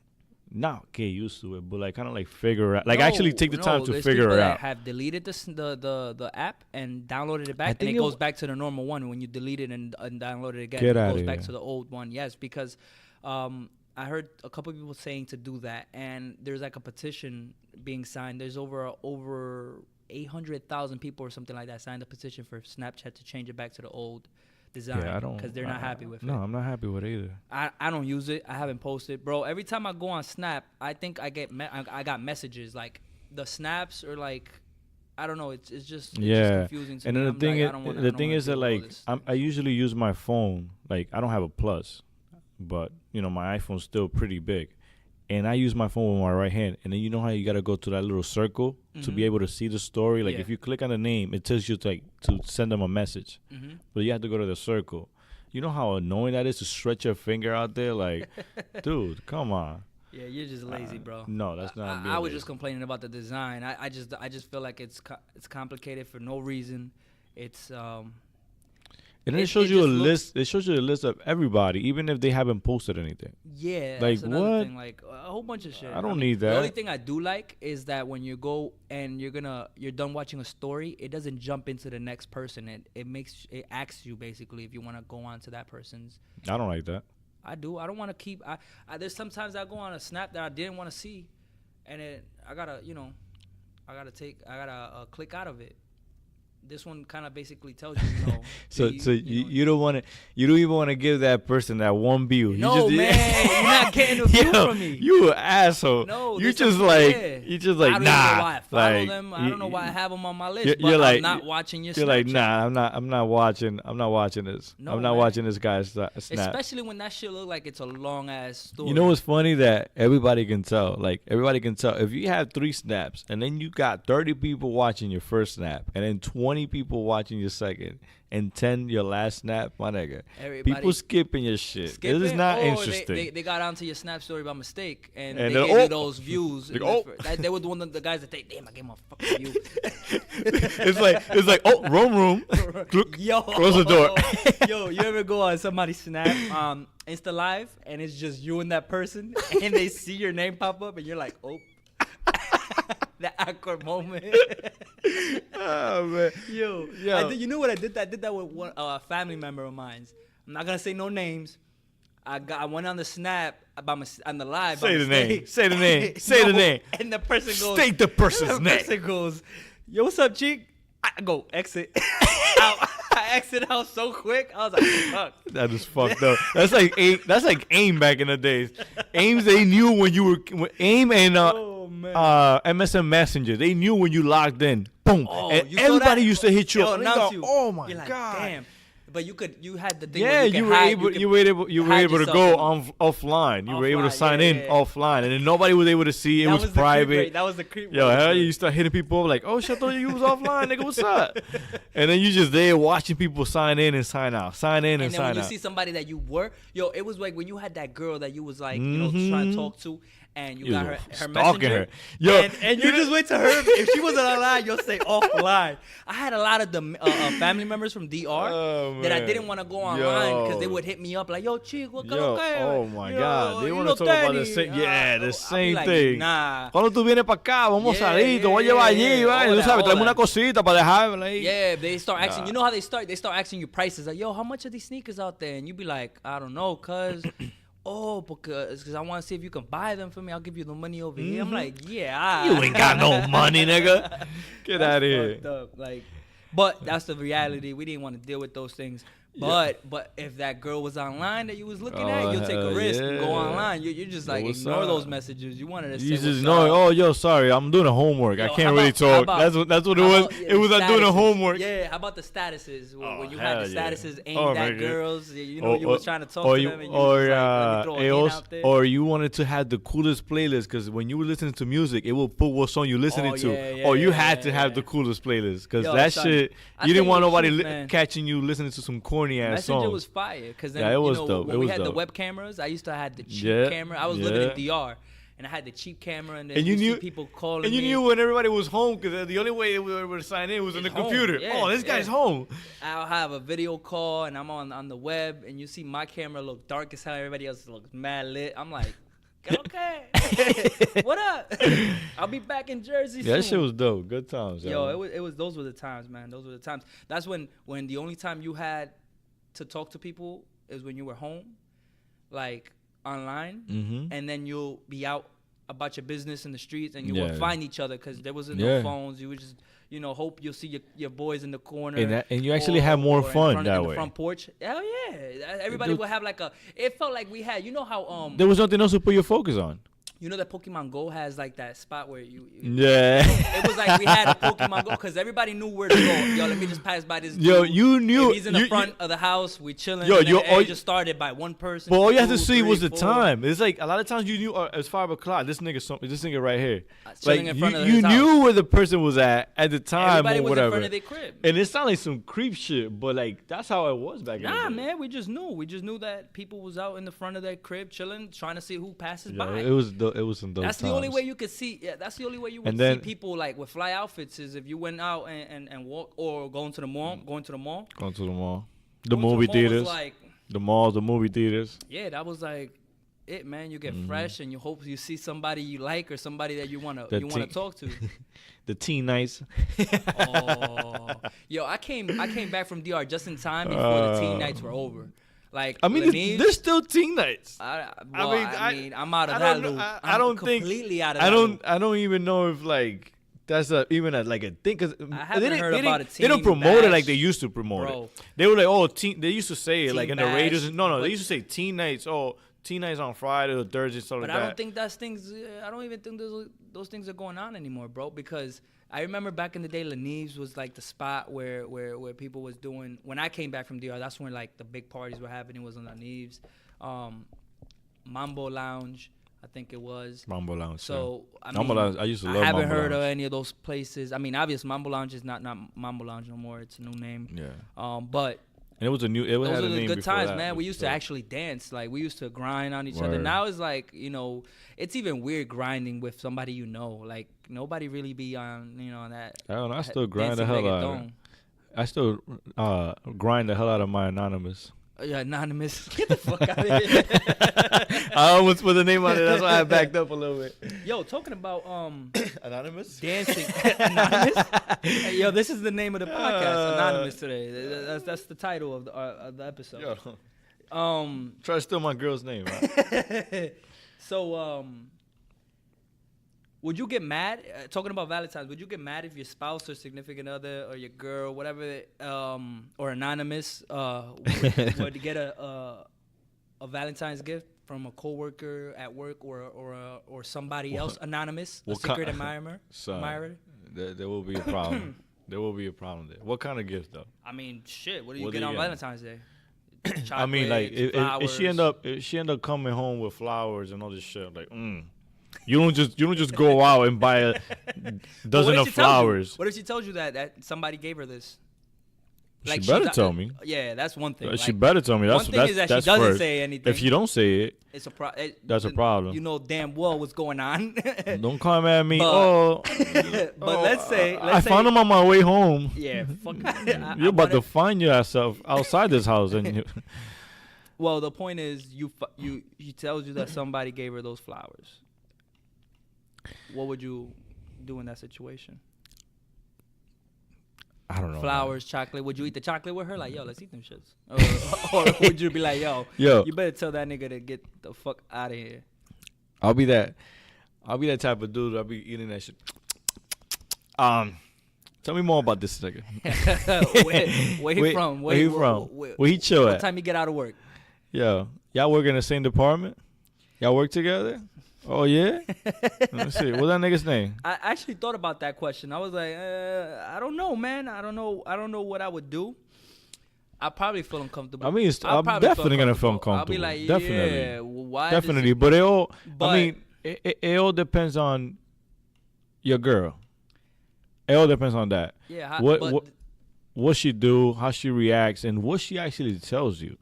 S1: not get used to it, but like kind of like figure out, like actually take the time to
S2: there's
S1: figure
S2: people
S1: it
S2: that
S1: out.
S2: have deleted the app and downloaded it back, and
S1: think
S2: it
S1: it
S2: goes
S1: wa-
S2: back to the normal one when you delete it and download it again.
S1: Get
S2: it
S1: outta
S2: goes back
S1: here.
S2: to the old one. Yes, because I heard a couple of people saying to do that, and there's like a petition being signed. There's over 800,000 people or something like that signed a petition for Snapchat to change it back to the old design.
S1: Yeah, I don't.
S2: because they're not happy with
S1: No,
S2: it.
S1: I'm not happy with it either.
S2: I don't use it. I haven't posted, bro. Every time I go on Snap, I think I got messages like the snaps are like I don't know. It's just
S1: Yeah.
S2: confusing to
S1: And
S2: me.
S1: then
S2: I'm like, I don't wanna, I
S1: the
S2: don't
S1: thing
S2: wanna
S1: is that
S2: deal with all
S1: like
S2: this.
S1: I usually use my phone. Like I don't have a plus, but my iPhone's still pretty big, and I use my phone with my right hand. And then you know how you gotta go to that little circle to be
S2: Mhm.
S1: able to see the story. Like
S2: Yeah.
S1: if you click on the name, it tells you to send them a message,
S2: Mhm.
S1: but you have to go to the circle. You know how annoying that is to stretch your finger out there, like, dude, come on.
S2: Yeah, you're just lazy, bro.
S1: No, that's not.
S2: I was just complaining about the design. I just feel like it's complicated for no reason. It's
S1: And then it
S2: it
S1: shows you a
S2: just looks-
S1: list. It shows you a list of everybody, even if they haven't posted anything.
S2: yeah,
S1: Like,
S2: that's another
S1: what?
S2: thing. Like a whole bunch of shit.
S1: I don't need
S2: The only
S1: that.
S2: thing I do like is that when you go and you're done watching a story, it doesn't jump into the next person. It asks you basically if you want to go on to that person's.
S1: I don't like that.
S2: I do. I don't want to keep. There's sometimes I go on a snap that I didn't want to see, and I gotta click out of it. This one kind of basically tells you,
S1: So
S2: do know-
S1: you don't want to. You don't even want to give that person that one view.
S2: No,
S1: you just,
S2: man, you're not getting a view
S1: Yo,
S2: from me.
S1: You an asshole.
S2: No,
S1: you
S2: there's
S1: just
S2: some-
S1: like
S2: yeah.
S1: you just like
S2: I don't
S1: nah.
S2: even know why I follow
S1: like,
S2: them. I don't know why I have them on my list.
S1: you're
S2: But
S1: like-
S2: I'm not watching your
S1: You're
S2: Snapchat.
S1: like nah. I'm not watching. I'm not watching this.
S2: No,
S1: I'm not
S2: man.
S1: watching this guy's snap.
S2: Especially when that shit look like it's a long ass story.
S1: You know what's funny that everybody can tell. Like everybody can tell if you have 3 snaps and then you got 30 people watching your first snap and then 20 people watching your second and 10 your last snap, my nigga.
S2: Everybody
S1: People skipping your shit.
S2: skipping,
S1: This is not
S2: or
S1: interesting.
S2: They got onto your Snap story by mistake and
S1: And
S2: they
S1: they're,
S2: gave
S1: oh.
S2: you those views.
S1: Like,
S2: in the
S1: oh.
S2: they were the one of the guys that they damn I gave him a fucking view.
S1: it's like oh room. Look,
S2: Yo,
S1: close the door.
S2: Yo, you ever go on somebody's Snap, Insta Live, and it's just you and that person, and they see your name pop up, and you're like, oh, that awkward moment.
S1: Oh man.
S2: Yo,
S1: Yo.
S2: you know what I did? I did that with one family member of mine. I'm not gonna say no names. I went on the Snap on the live. by
S1: Say the
S2: mistake.
S1: name. Say the name. Say the
S2: No,
S1: name.
S2: And the person goes.
S1: State the person's
S2: the
S1: name.
S2: person goes, "Yo, what's up, chick?" I go exit. I exit out so quick. I was like, "Fuck."
S1: That is fucked up. That's like AIM back in the days. AIM, they knew when you were AIM and
S2: Oh man.
S1: MSN Messenger. They knew when you logged in. Boom.
S2: Oh,
S1: and
S2: you saw
S1: everybody
S2: that?
S1: used to hit you
S2: Yo,
S1: up. And they
S2: announce
S1: go,
S2: you.
S1: oh my
S2: You're like,
S1: god.
S2: damn. But you had the thing.
S1: Yeah,
S2: where
S1: you were
S2: hide,
S1: able.
S2: could
S1: You were able. You were
S2: hide
S1: able to
S2: yourself
S1: go
S2: in-
S1: on offline. You were able to
S2: Offline,
S1: sign
S2: yeah,
S1: in
S2: yeah.
S1: offline, and then nobody was able to see. It
S2: That
S1: was
S2: the creep
S1: private.
S2: rate. That was the creep.
S1: Yo,
S2: rate,
S1: hell,
S2: bro.
S1: you start hitting people up like, oh, shit, I thought you was offline, nigga, what's up? And then you just there watching people sign in and sign out, sign in and,
S2: And then
S1: sign
S2: when you
S1: out.
S2: see somebody that you were, it was like when you had that girl that you was like, trying to talk to, and you
S1: You
S2: got
S1: was
S2: her
S1: stalking
S2: messenger.
S1: her. Yo,
S2: and you just wait to her. If she wasn't online, you'll say offline. I had a lot of the family members from DR
S1: Oh,
S2: that I
S1: man.
S2: didn't want to go online because they
S1: Yo.
S2: would hit me up like, yo, chick, what
S1: Yo,
S2: okay?
S1: oh my
S2: You
S1: God,
S2: know,
S1: they
S2: you
S1: want
S2: know,
S1: to talk about the
S2: Danny.
S1: same, yeah, the
S2: I'll be
S1: same
S2: like,
S1: thing.
S2: Nah.
S1: Cuando tú vienes para acá, vamos
S2: Yeah,
S1: a salir, te voy a
S2: yeah,
S1: llevar
S2: yeah,
S1: allí, va,
S2: all
S1: tú
S2: that,
S1: sabes,
S2: all
S1: traeme una
S2: that.
S1: cosita para dejarla ahí.
S2: Yeah, they start asking. You know how they start? They start asking you prices. Like, yo, how much are these sneakers out there? And you be like, I don't know, cuz. Oh, because I want to see if you can buy them for me. I'll give you the money over here. I'm like, yeah.
S1: You ain't got no money, nigga. Get
S2: That's
S1: out of here.
S2: fucked up. Like, but that's the reality. We didn't want to deal with those things. But if that girl was online that you was looking at, you'll take a
S1: hell
S2: risk and go
S1: yeah.
S2: online. You just like
S1: what's
S2: ignore
S1: up?
S2: those messages. You wanted to say
S1: You
S2: what's
S1: just know,
S2: up.
S1: oh, yo, sorry, I'm doing a homework. I
S2: Yo,
S1: can't
S2: how
S1: really
S2: about- how
S1: talk.
S2: about-
S1: That's what it
S2: How
S1: was.
S2: about,
S1: It was not doing a
S2: statuses?
S1: homework.
S2: Yeah, how about the statuses?
S1: Oh,
S2: When you had the
S1: hell yeah.
S2: statuses aimed
S1: Oh,
S2: at
S1: man, yeah.
S2: girls, you know, you was trying to talk
S1: or
S2: to
S1: you,
S2: them and you
S1: or
S2: was just like, let me throw a hint out there.
S1: or you wanted to have the coolest playlist because when you were listening to music, it will put what song you listening
S2: Oh,
S1: to.
S2: yeah, yeah,
S1: or you
S2: yeah,
S1: had to
S2: yeah,
S1: have
S2: yeah.
S1: the coolest playlist because
S2: Yo,
S1: that
S2: son,
S1: shit,
S2: I
S1: you didn't
S2: tell
S1: want
S2: you the
S1: nobody
S2: truth, man.
S1: catching you listening to some corny ass
S2: Messenger
S1: songs.
S2: was fire because then
S1: Yeah, it was
S2: you know,
S1: dope.
S2: when
S1: It
S2: we
S1: was
S2: had
S1: dope.
S2: the web cameras, I used to have the cheap
S1: Yeah,
S2: camera. I was living in
S1: yeah.
S2: DR and I had the cheap camera and then
S1: And you
S2: you see
S1: knew-
S2: people calling
S1: And you
S2: me.
S1: knew when everybody was home because the only way they were able to sign in was in the
S2: It's home,
S1: computer.
S2: yeah,
S1: Oh, this guy's
S2: yeah.
S1: home.
S2: I'll have a video call and I'm on the web and you see my camera look dark as hell. Everybody else looks mad lit. I'm like, okay, what up? I'll be back in Jersey
S1: Yeah, that
S2: soon.
S1: shit was dope. Good times.
S2: Yo, it was those were the times, man. Those were the times. That's when the only time you had to talk to people is when you were home, like online,
S1: Mm-hmm.
S2: and then you'll be out about your business in the streets, and you
S1: Yeah.
S2: will find each other because there wasn't
S1: Yeah.
S2: no phones. You would just hope you'll see your boys in the corner,
S1: And you actually have more
S2: or
S1: fun that
S2: in
S1: way.
S2: the front porch. Hell yeah, everybody
S1: Dude.
S2: would have like a. It felt like we had. You know how
S1: There was nothing else to put your focus on.
S2: You know that Pokemon Go has like that spot where you
S1: Yeah.
S2: it was like we had a Pokemon Go because everybody knew where to go. Yo, let me just pass by this.
S1: Yo,
S2: dude.
S1: you knew.
S2: If he's in the front of the house. We chilling.
S1: Yo,
S2: and then
S1: all
S2: it just started by one person.
S1: But all you have to
S2: 2,
S1: see
S2: 3,
S1: was the
S2: 4.
S1: time. It's like a lot of times you knew it's 5 o'clock. This nigga right here.
S2: Chilling
S1: Like
S2: in front of
S1: you
S2: his
S1: knew
S2: house.
S1: where the person was at the time
S2: Everybody
S1: or
S2: was
S1: whatever.
S2: in front of their crib.
S1: And it sounded like some creep shit, but like that's how it was back in the
S2: Nah,
S1: day.
S2: man, we just knew. We just knew that people was out in the front of their crib chilling, trying to see who passes
S1: Yeah,
S2: by.
S1: it was some dope
S2: That's the
S1: times.
S2: only way you could see. Yeah, that's the only way you would
S1: And then-
S2: see people like with fly outfits is if you went out and walk or going to the mall.
S1: Going to the mall, the
S2: Going to
S1: movie
S2: the mall was
S1: theaters,
S2: like,
S1: the malls, the movie theaters.
S2: yeah, that was like it, man. You get
S1: Mhm.
S2: fresh and you hope you see somebody you like or somebody that you wanna
S1: The
S2: to
S1: teen-
S2: talk to.
S1: The teen nights.
S2: Oh, yo, I came back from DR just in time before the teen nights were over. Like,
S1: I mean,
S2: Lenise,
S1: there's still teen nights.
S2: I
S1: mean,
S2: I'm out of
S1: I
S2: that
S1: don't know-
S2: loop.
S1: I
S2: I'm
S1: don't think-
S2: completely out of that loop.
S1: I don't even know if like that's even a thing because
S2: haven't heard about a
S1: they don't
S2: teen
S1: promote it like
S2: bash,
S1: they used to promote
S2: bro.
S1: it. They were like, oh, teen. They used to say it
S2: Teen
S1: like in the
S2: bash,
S1: radios. No,
S2: but-
S1: they used to say teen nights. Oh, teen nights on Friday or Thursday, stuff
S2: But
S1: like
S2: I
S1: that.
S2: don't think that's things. I don't even think those things are going on anymore, bro. Because I remember back in the day, Lenise was like the spot where people was doing. When I came back from DR, that's when like the big parties were happening. Was on Lenise, Mambo Lounge, I think it was.
S1: Mambo Lounge.
S2: So I
S1: Mambo
S2: mean,
S1: Lounge, I used to love
S2: I haven't
S1: Mambo
S2: heard of
S1: Lounge.
S2: any of those places. I mean, obviously, Mambo Lounge is not Mambo Lounge no more. It's a new name.
S1: Yeah,
S2: But
S1: and it was a new. It
S2: those
S1: had
S2: are
S1: a
S2: the
S1: name
S2: good
S1: before
S2: times,
S1: that,
S2: man. We
S1: which
S2: used
S1: is
S2: to
S1: dope.
S2: actually dance. Like, we used to grind on each other.
S1: Word.
S2: Now it's like, it's even weird grinding with somebody you know. Like, nobody really be on, on that.
S1: I don't know. I still grind the
S2: dancing
S1: hell out of
S2: reggaeton.
S1: it. I still grind the hell out of my anonymous.
S2: Yeah, Anonymous. Get the fuck out of here.
S1: I almost put the name on it. That's why I backed up a little bit.
S2: Yo, talking about
S1: Anonymous?
S2: dancing. Anonymous? Hey, yo, this is the name of the podcast, Anonymous today. That's the title of the episode.
S1: Yo, try to steal my girl's name. Right?
S2: So, would you get mad? Talking about Valentine's, would you get mad if your spouse or significant other or your girl, whatever, or anonymous, would get a Valentine's gift from a coworker at work or somebody else anonymous, a secret admirer?
S1: Son, there will be a problem. There will be a problem there. What kind of gift though?
S2: I mean, shit. What do you
S1: What
S2: get
S1: do you
S2: on
S1: get?
S2: Valentine's Day?
S1: I mean, like if she end
S2: flowers.
S1: up coming home with flowers and all this shit, like, you don't just go out and buy a dozen of flowers.
S2: What if she told you that somebody gave her this?
S1: She better tell me.
S2: Yeah, that's one thing.
S1: She better tell me.
S2: One thing is that she doesn't
S1: first.
S2: say anything.
S1: If you don't say it,
S2: It's a
S1: that's a problem.
S2: You know damn well what's going on.
S1: Don't come at me.
S2: But- but let's say
S1: I found him on my way home.
S2: Yeah, fuck.
S1: You're about to find yourself outside this house, and you,
S2: Well, the point is, she tells you that somebody gave her those flowers. What would you do in that situation?
S1: I don't know.
S2: Flowers, chocolate. Would you eat the chocolate with her? Like, yo, let's eat them shits. Or would you be like, yo,
S1: Yo,
S2: you better tell that nigga to get the fuck out of here?
S1: I'll be that type of dude. I'll be eating that shit. Tell me more about this nigga.
S2: Where he from?
S1: Where he from? Where he chill
S2: What
S1: at?
S2: time you get out of work?
S1: Yo, y'all work in the same department? Y'all work together? Oh yeah. Let me see. What's that nigga's name?
S2: I actually thought about that question. I was like, I don't know, man. I don't know what I would do. I probably feel uncomfortable.
S1: I mean,
S2: I'll
S1: I'm
S2: probably
S1: definitely gonna feel
S2: I'll
S1: uncomfortable.
S2: be like,
S1: Definitely.
S2: yeah, why? does
S1: Definitely,
S2: it-
S1: but it all.
S2: But-
S1: I mean, it all depends on your girl. It all depends on that.
S2: yeah.
S1: What she do, how she reacts, and what she actually tells you.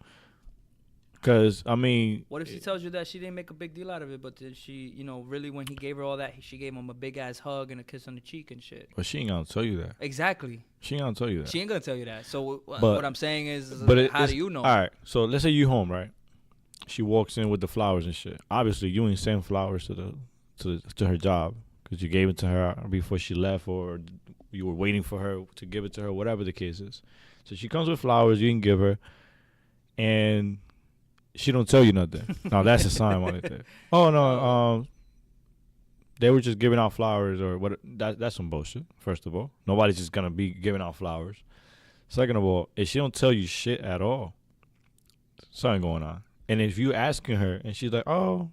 S1: Because I mean,
S2: What if she tells you that she didn't make a big deal out of it, but that she, really when he gave her all that, she gave him a big ass hug and a kiss on the cheek and shit.
S1: but she ain't gonna tell you that.
S2: Exactly.
S1: She ain't gonna tell you that.
S2: She ain't gonna tell you that. So
S1: But-
S2: what I'm saying is,
S1: But
S2: how do you know?
S1: All right. So let's say you home, right? She walks in with the flowers and shit. Obviously, you ain't send flowers to her job because you gave it to her before she left, or you were waiting for her to give it to her, whatever the case is. So she comes with flowers. You can give her, and she don't tell you nothing. Now that's a sign on it. There. Oh no, they were just giving out flowers or what? That's some bullshit. First of all, nobody's just gonna be giving out flowers. Second of all, if she don't tell you shit at all, something going on. And if you asking her and she's like, oh,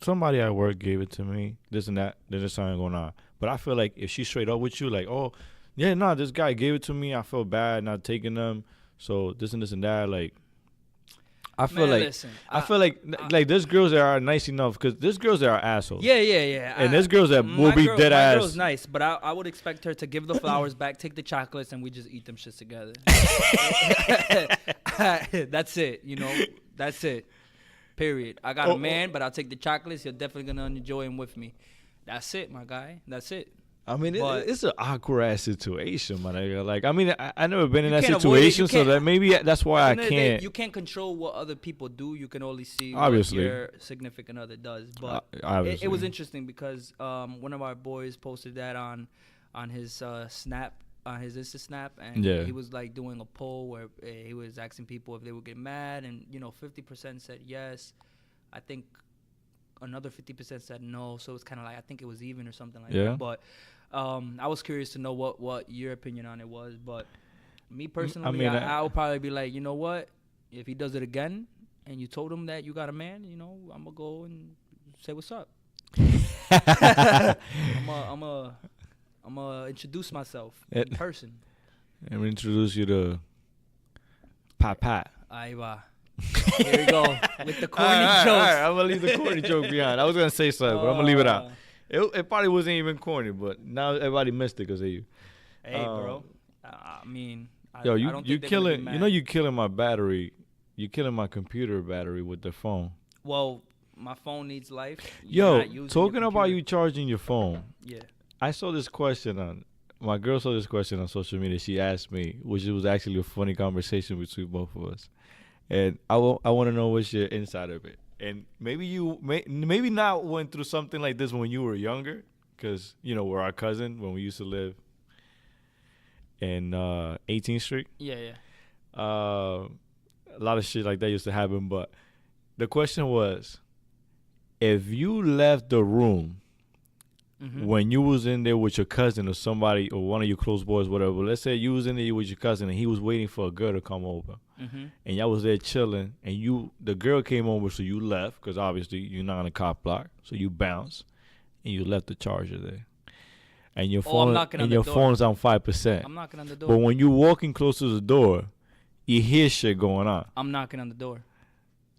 S1: somebody at work gave it to me, this and that, then there's something going on. But I feel like if she's straight up with you, like, oh, yeah, no, this guy gave it to me. I feel bad not taking them. So this and this and that, like, I feel
S2: Man,
S1: like
S2: listen,
S1: I feel like there's girls that are nice enough because there's girls that are assholes.
S2: yeah.
S1: And there's girls that will be dead
S2: my
S1: ass.
S2: girl's nice, but I would expect her to give the flowers back, take the chocolates, and we just eat them shits together. That's it, you know. That's it. Period. I got a man, but I'll take the chocolates. You're definitely gonna enjoy him with me. That's it, my guy. That's it.
S1: I mean,
S2: But-
S1: it's an awkward ass situation, my nigga. Like, I mean, I never been in
S2: You
S1: that
S2: can't avoid it. You
S1: situation, so
S2: can't-
S1: that maybe that's why I
S2: End of the day,
S1: can't.
S2: you can't control what other people do. You can only see
S1: Obviously.
S2: what your significant other does. But
S1: Obviously.
S2: it was interesting because one of our boys posted that on his snap, on his Insta snap, and
S1: Yeah.
S2: he was like doing a poll where he was asking people if they would get mad, and 50% said yes. I think another 50% said no. So it's kind of like I think it was even or something like
S1: Yeah.
S2: that. But I was curious to know what your opinion on it was. But me personally,
S1: mean,
S2: I would probably be like, you know what? If he does it again, and you told him that you got a man, I'm gonna go and say what's up. I'm gonna introduce myself in person.
S1: Let me introduce you to Pat.
S2: Ahí va. Here we go with the corny
S1: All
S2: jokes.
S1: right, I'm gonna leave the corny joke behind. I was gonna say something, but I'm gonna leave it out.
S2: Uh,
S1: It probably wasn't even corny, but now everybody missed it because of you.
S2: Hey, bro. I mean,
S1: Yo,
S2: I
S1: you
S2: don't
S1: you
S2: think they're gonna
S1: killing.
S2: get
S1: You
S2: mad.
S1: know you killing my battery. You killing my computer battery with the phone.
S2: Well, my phone needs life. You're
S1: Yo,
S2: not using your
S1: talking about
S2: computer.
S1: you charging your phone.
S2: Yeah.
S1: I saw this question on my girl saw this question on social media. She asked me, which was actually a funny conversation between both of us, and I want to know what's your insight of it. And maybe you maybe not went through something like this when you were younger, because we're our cousin when we used to live in 18th Street.
S2: Yeah.
S1: A lot of shit like that used to happen, but the question was, if you left the room
S2: Mm-hmm.
S1: when you was in there with your cousin or somebody or one of your close boys, whatever, let's say you was in there with your cousin and he was waiting for a girl to come over,
S2: Mm-hmm.
S1: and y'all was there chilling, and the girl came over, so you left because obviously you're not on a cop block, so you bounced and you left the charger there, and your
S2: I'm
S1: phone
S2: knocking on
S1: and
S2: the
S1: your
S2: door.
S1: phone's on 5%.
S2: I'm knocking on the door.
S1: But when you walking close to the door, you hear shit going on.
S2: I'm knocking on the door.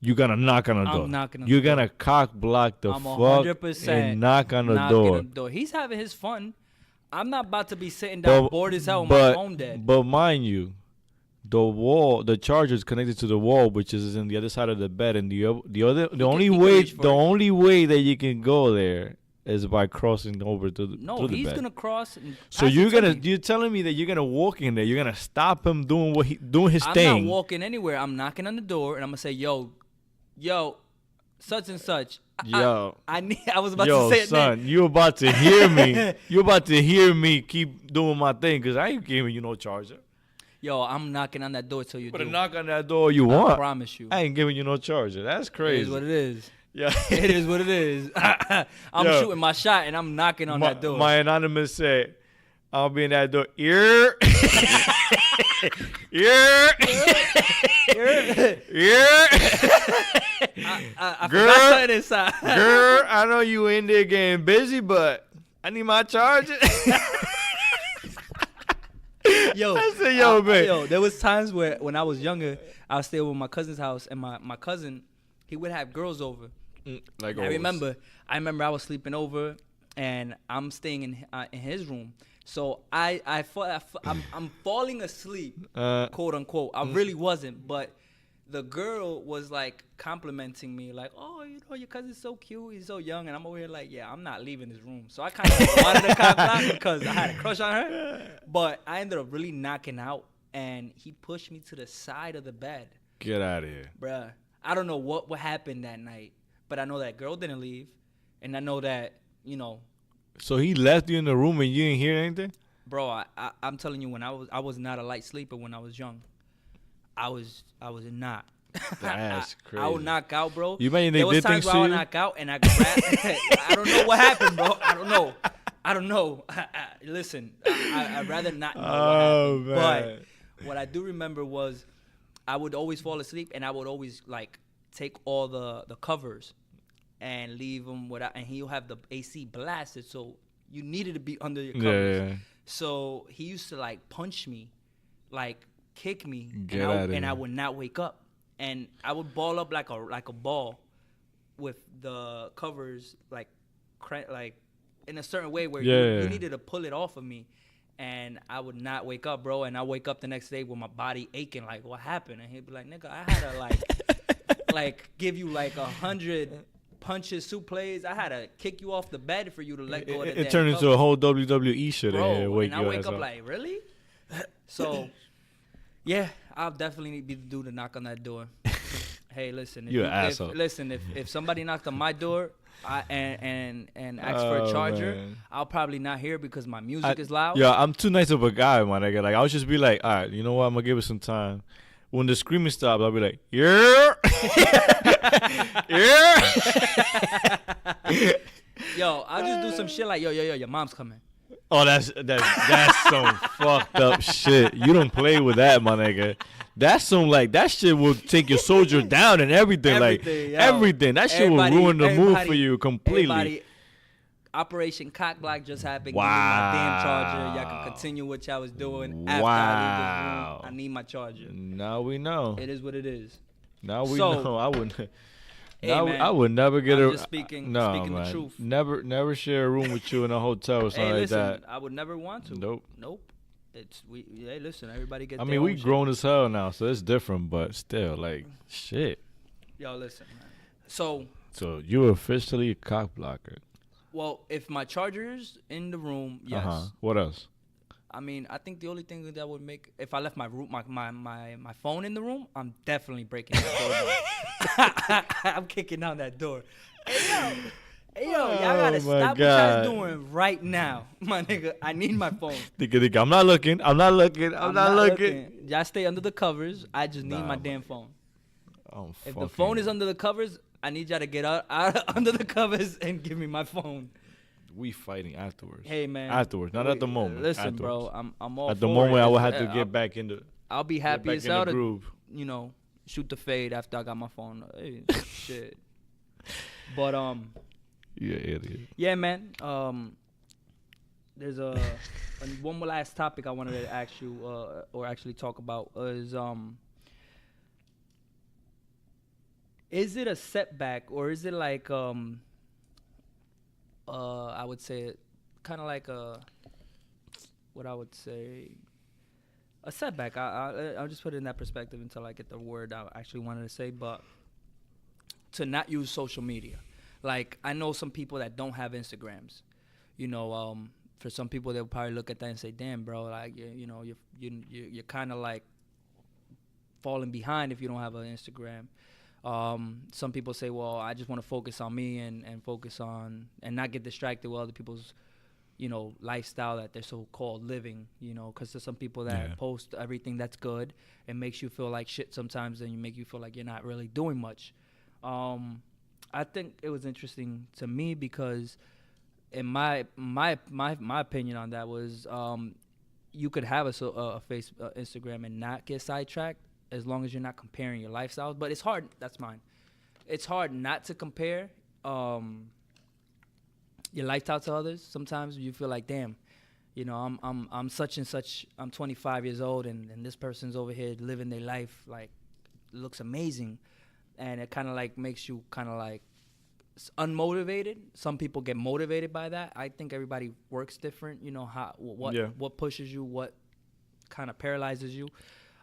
S1: You're gonna knock on the door.
S2: I'm knocking on
S1: You're
S2: the door.
S1: gonna cock block the
S2: I'm
S1: fuck
S2: 100%
S1: and knock on the
S2: knocking
S1: door.
S2: on the door. He's having his fun. I'm not about to be sitting down bored as hell with my phone dead.
S1: But mind you, the charger is connected to the wall, which is in the other side of the bed, and the only way that you can go there is by crossing over to the
S2: No,
S1: through the
S2: he's
S1: bed.
S2: gonna cross. And
S1: So
S2: pass it to me.
S1: you're telling me that you're gonna walk in there, you're gonna stop him doing doing his
S2: I'm
S1: thing.
S2: not walking anywhere. I'm knocking on the door and I'm gonna say, yo, such and such.
S1: Yo.
S2: I was about
S1: Yo,
S2: to say it.
S1: son, you about to hear me. You about to hear me keep doing my thing because I ain't giving you no charger.
S2: Yo, I'm knocking on that door till you
S1: Put
S2: do.
S1: a knock on that door you
S2: I
S1: want.
S2: promise you.
S1: I ain't giving you no charger. That's
S2: It
S1: crazy.
S2: is what it is.
S1: Yeah.
S2: It is what it is. I'm
S1: Yo.
S2: shooting my shot and I'm knocking on that door.
S1: My anonymous said, I'll be in that door. Ear. Ear. Ear.
S2: I
S1: Girl.
S2: forgot something inside.
S1: Girl, I know you in there getting busy, but I need my charger.
S2: Yo,
S1: I said, yo, man.
S2: Yo, there was times where when I was younger, I would stay over my cousin's house, and my cousin, he would have girls over.
S1: Like
S2: I remember I was sleeping over, and I'm staying in his room. So I'm falling asleep, quote unquote. I really wasn't, but the girl was like complimenting me, like, "Oh, your cousin's so cute. He's so young." And I'm over here like, "Yeah, I'm not leaving this room." So I kind of wanted to cop block because I had a crush on her, but I ended up really knocking out, and he pushed me to the side of the bed.
S1: Get out of here.
S2: Bruh, I don't know what happened that night, but I know that girl didn't leave, and I know that,
S1: So he left you in the room and you didn't hear anything?
S2: bro, I'm telling you, when I was not a light sleeper when I was young. I was not.
S1: That's crazy.
S2: I would knock out, bro.
S1: You mean they
S2: there was
S1: did
S2: times
S1: things
S2: where
S1: to
S2: I would
S1: you?
S2: knock out and I grab. I don't know what happened, bro. I don't know. Listen, I'd rather not know
S1: Oh,
S2: what happened.
S1: man.
S2: But what I do remember was I would always fall asleep and I would always like take all the covers and leave him without, and he'll have the AC blasted, so you needed to be under your
S1: Yeah,
S2: covers.
S1: yeah.
S2: So he used to like punch me, like kick me,
S1: Get
S2: and,
S1: outta
S2: and I
S1: here.
S2: would not wake up, and I would ball up like a ball, with the covers like in a certain way where
S1: Yeah.
S2: you needed to pull it off of me, and I would not wake up, bro. And I wake up the next day with my body aching, like what happened? And he'd be like, nigga, I had to like give you like 100 punches, suplex. I had to kick you off the bed for you to let go of the
S1: It
S2: damn
S1: turned into
S2: cover.
S1: a whole WWE shit in here.
S2: Bro,
S1: Wake
S2: and I
S1: your
S2: wake
S1: ass
S2: up like, really? So, yeah, I'll definitely need to be the dude to knock on that door. Hey, listen,
S1: You an asshole.
S2: if somebody knocked on my door and asked for a
S1: Oh,
S2: charger,
S1: man.
S2: I'll probably not hear because my music is loud.
S1: Yeah, I'm too nice of a guy, my nigga. Like, I'll just be like, all right, you know what? I'm gonna give it some time. When the screaming stops, I'll be like, yeah, yeah.
S2: Yo, I'll just do some shit like, yo, your mom's coming.
S1: Oh, that's some fucked up shit. You don't play with that, my nigga. That's some like that shit will take your soldier down and everything.
S2: Everything, yo.
S1: Everything. That shit will ruin the mood for you completely.
S2: Everybody, Operation Cock Block just happened. Give me my damn charger. Y'all can continue what y'all was doing after I leave this room. I need my charger.
S1: Now we know.
S2: It is what it is.
S1: Now we
S2: So,
S1: know. I wouldn't.
S2: Hey,
S1: Now,
S2: man,
S1: I would never get
S2: I'm
S1: a.
S2: just speaking
S1: man.
S2: the truth.
S1: Never share a room with you in a hotel or something
S2: Hey,
S1: like
S2: listen,
S1: that.
S2: I would never want to.
S1: Nope.
S2: Hey, listen, everybody get.
S1: I
S2: their
S1: mean,
S2: own
S1: we
S2: shit.
S1: grown as hell now, so it's different. But still, like, shit.
S2: Yo, listen, man. So,
S1: So you're officially a cock blocker.
S2: well, if my charger's in the room, yes.
S1: What else?
S2: I mean, I think the only thing that would make, if I left my room, my phone in the room, I'm definitely breaking that door down. I'm kicking down that door. Hey yo, y'all gotta
S1: Oh, my
S2: stop
S1: God.
S2: what y'all doing right now, my nigga. I need my phone.
S1: Nigga, I'm not looking. I'm not looking. I'm not looking.
S2: Y'all stay under the covers. I just need
S1: Nah,
S2: my
S1: man.
S2: damn phone.
S1: I'm
S2: If the
S1: fucking-
S2: phone is under the covers, I need y'all to get out under the covers and give me my phone.
S1: we fighting afterwards.
S2: Hey man.
S1: Afterwards, not at the moment.
S2: Listen,
S1: afterwards.
S2: bro, I'm all
S1: At the
S2: for
S1: moment,
S2: it.
S1: I will
S2: It's-
S1: have to get back into.
S2: I'll be
S1: Get
S2: happy
S1: back
S2: as
S1: in
S2: hell
S1: the
S2: to,
S1: groove.
S2: shoot the fade after I got my phone. Hey, shit. But
S1: You an idiot.
S2: yeah, man. There's one more last topic I wanted to ask you, or actually talk about is it a setback or is it like I would say kind of like what I would say a setback. I'll just put it in that perspective until I get the word I actually wanted to say, but to not use social media. Like, I know some people that don't have Instagrams. For some people, they'll probably look at that and say, "Damn, bro, like you're kind of like falling behind if you don't have an Instagram." Some people say, "Well, I just want to focus on me and focus on and not get distracted with other people's, lifestyle that they're so-called living." Because there's some people that post everything that's good and makes you feel like shit sometimes, and you make you feel like you're not really doing much. I think it was interesting to me because, in my opinion on that was, you could have a Instagram and not get sidetracked as long as you're not comparing your lifestyles. But it's hard. That's mine. It's hard not to compare your lifestyle to others. Sometimes you feel like, damn, I'm such and such. I'm 25 years old, and this person's over here living their life like looks amazing. And it kind of like makes you kind of like unmotivated. Some people get motivated by that. I think everybody works different. What pushes you, what kind of paralyzes you.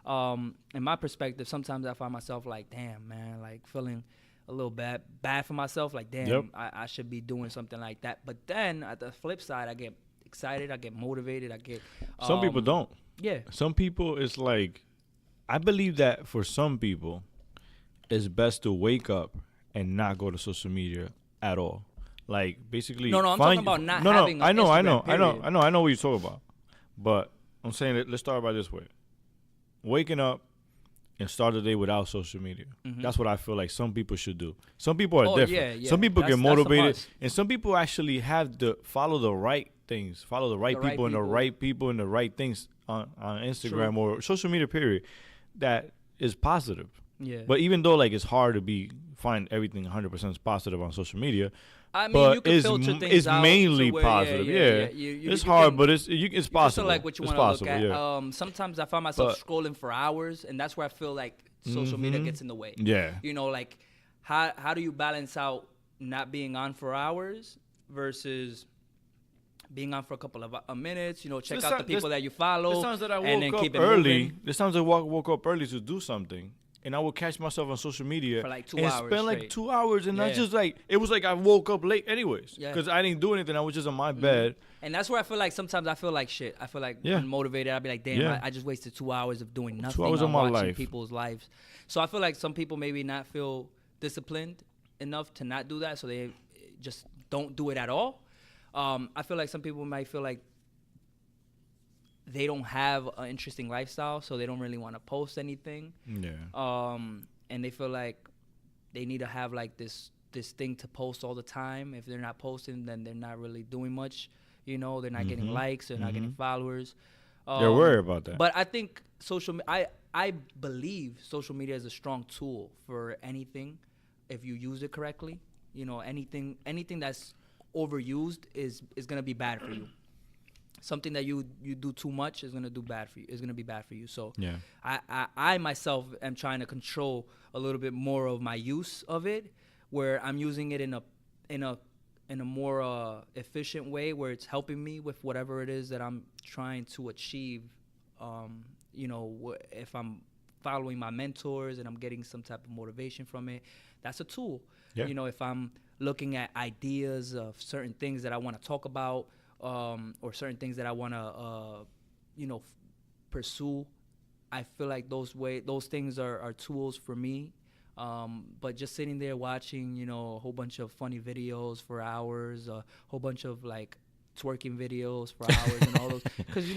S2: In my perspective, sometimes I find myself like, damn, man, like feeling a little bad for myself. Like, damn, I should be doing something like that. But then at the flip side, I get excited, I get motivated, I get.
S1: Some people don't.
S2: Yeah.
S1: Some people, it's like, I believe that for some people, it's best to wake up and not go to social media at all. Like, basically,
S2: No, I'm talking about not having
S1: I
S2: an
S1: know,
S2: Instagram,
S1: I know what you're talking about. But I'm saying let's start by this way. Waking up and start the day without social media.
S2: Mhm.
S1: That's what I feel like some people should do. Some people are
S2: Oh,
S1: different.
S2: yeah.
S1: Some people
S2: That's-
S1: get
S2: that's a
S1: motivated,
S2: must.
S1: and some people actually have to follow the right things, follow the right
S2: The right
S1: people and the
S2: people.
S1: right people and the right things on Instagram or social media, period, that is positive.
S2: Yeah.
S1: But even though like it's hard to find everything 100% positive on social media,
S2: I mean,
S1: but
S2: you can filter things
S1: it's
S2: out
S1: mainly
S2: to where,
S1: positive. Yeah,
S2: You
S1: it's hard,
S2: can,
S1: but it's possible.
S2: You select what you
S1: it's
S2: want to look
S1: possible,
S2: at.
S1: Yeah.
S2: Sometimes I find myself
S1: But-
S2: scrolling for hours, and that's where I feel like social media gets in the way.
S1: Yeah.
S2: You know, like how do you balance out not being on for hours versus being on for a couple of minutes? You know, check out the people that you follow,
S1: The times that I
S2: and then
S1: woke
S2: keep
S1: up
S2: it
S1: early,
S2: moving.
S1: the times I woke up early to do something, and I would catch myself on social media
S2: For like 2
S1: and
S2: hours
S1: spend like
S2: straight.
S1: 2 hours, and I
S2: Yeah.
S1: just like it was like I woke up late anyways
S2: Yeah.
S1: because I didn't do anything. I was just on my bed.
S2: And that's where I feel like sometimes I feel like shit. I feel like
S1: Yeah.
S2: unmotivated. I'd be like, damn,
S1: Yeah.
S2: I just wasted 2 hours of doing nothing.
S1: 2 hours
S2: on
S1: of my
S2: watching
S1: life.
S2: people's lives. So I feel like some people maybe not feel disciplined enough to not do that, so they just don't do it at all. I feel like some people might feel like they don't have an interesting lifestyle, so they don't really want to post anything.
S1: Yeah.
S2: And they feel like they need to have like this thing to post all the time. If they're not posting, then they're not really doing much. You know, they're not getting likes, they're not getting followers.
S1: They're worried about that.
S2: But I think I believe social media is a strong tool for anything if you use it correctly. You know, anything that's overused is gonna be bad for you. Something that you do too much is gonna do bad for you. Is gonna be bad for you. So
S1: Yeah.
S2: I myself am trying to control a little bit more of my use of it, where I'm using it in a more efficient way, where it's helping me with whatever it is that I'm trying to achieve. You know, if I'm following my mentors and I'm getting some type of motivation from it, that's a tool.
S1: Yeah.
S2: You know, if I'm looking at ideas of certain things that I want to talk about, or certain things that I want to, pursue, I feel like those things are tools for me. But just sitting there watching, a whole bunch of funny videos for hours, a whole bunch of like twerking videos for hours and all those, because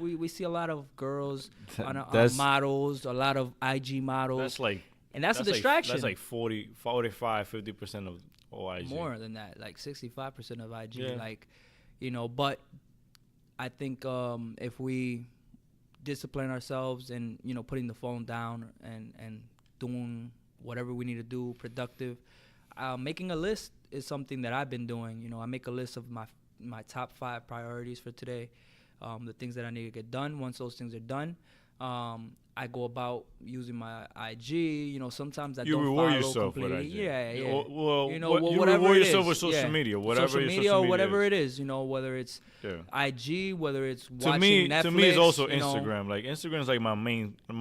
S2: we see a lot of girls on models, a lot of IG models.
S1: That's like,
S2: and that's a distraction.
S1: That's like 40, 45, 50% of all IG.
S2: More than that, like 65% of IG.
S1: Yeah.
S2: Like, but I think if we discipline ourselves and putting the phone down and doing whatever we need to do productive, making a list is something that I've been doing. I make a list of my top 5 priorities for today, the things that I need to get done. Once those things are done, I go about using my IG. Sometimes I don't
S1: reward
S2: follow
S1: yourself
S2: completely.
S1: with IG.
S2: Yeah.
S1: Well,
S2: you
S1: whatever reward
S2: it
S1: yourself
S2: is.
S1: with social media, whatever
S2: social
S1: your
S2: media
S1: social
S2: or
S1: media
S2: whatever
S1: is.
S2: it is. Whether it's IG, whether it's watching Netflix.
S1: To me, it's also Instagram. Like Instagram is like my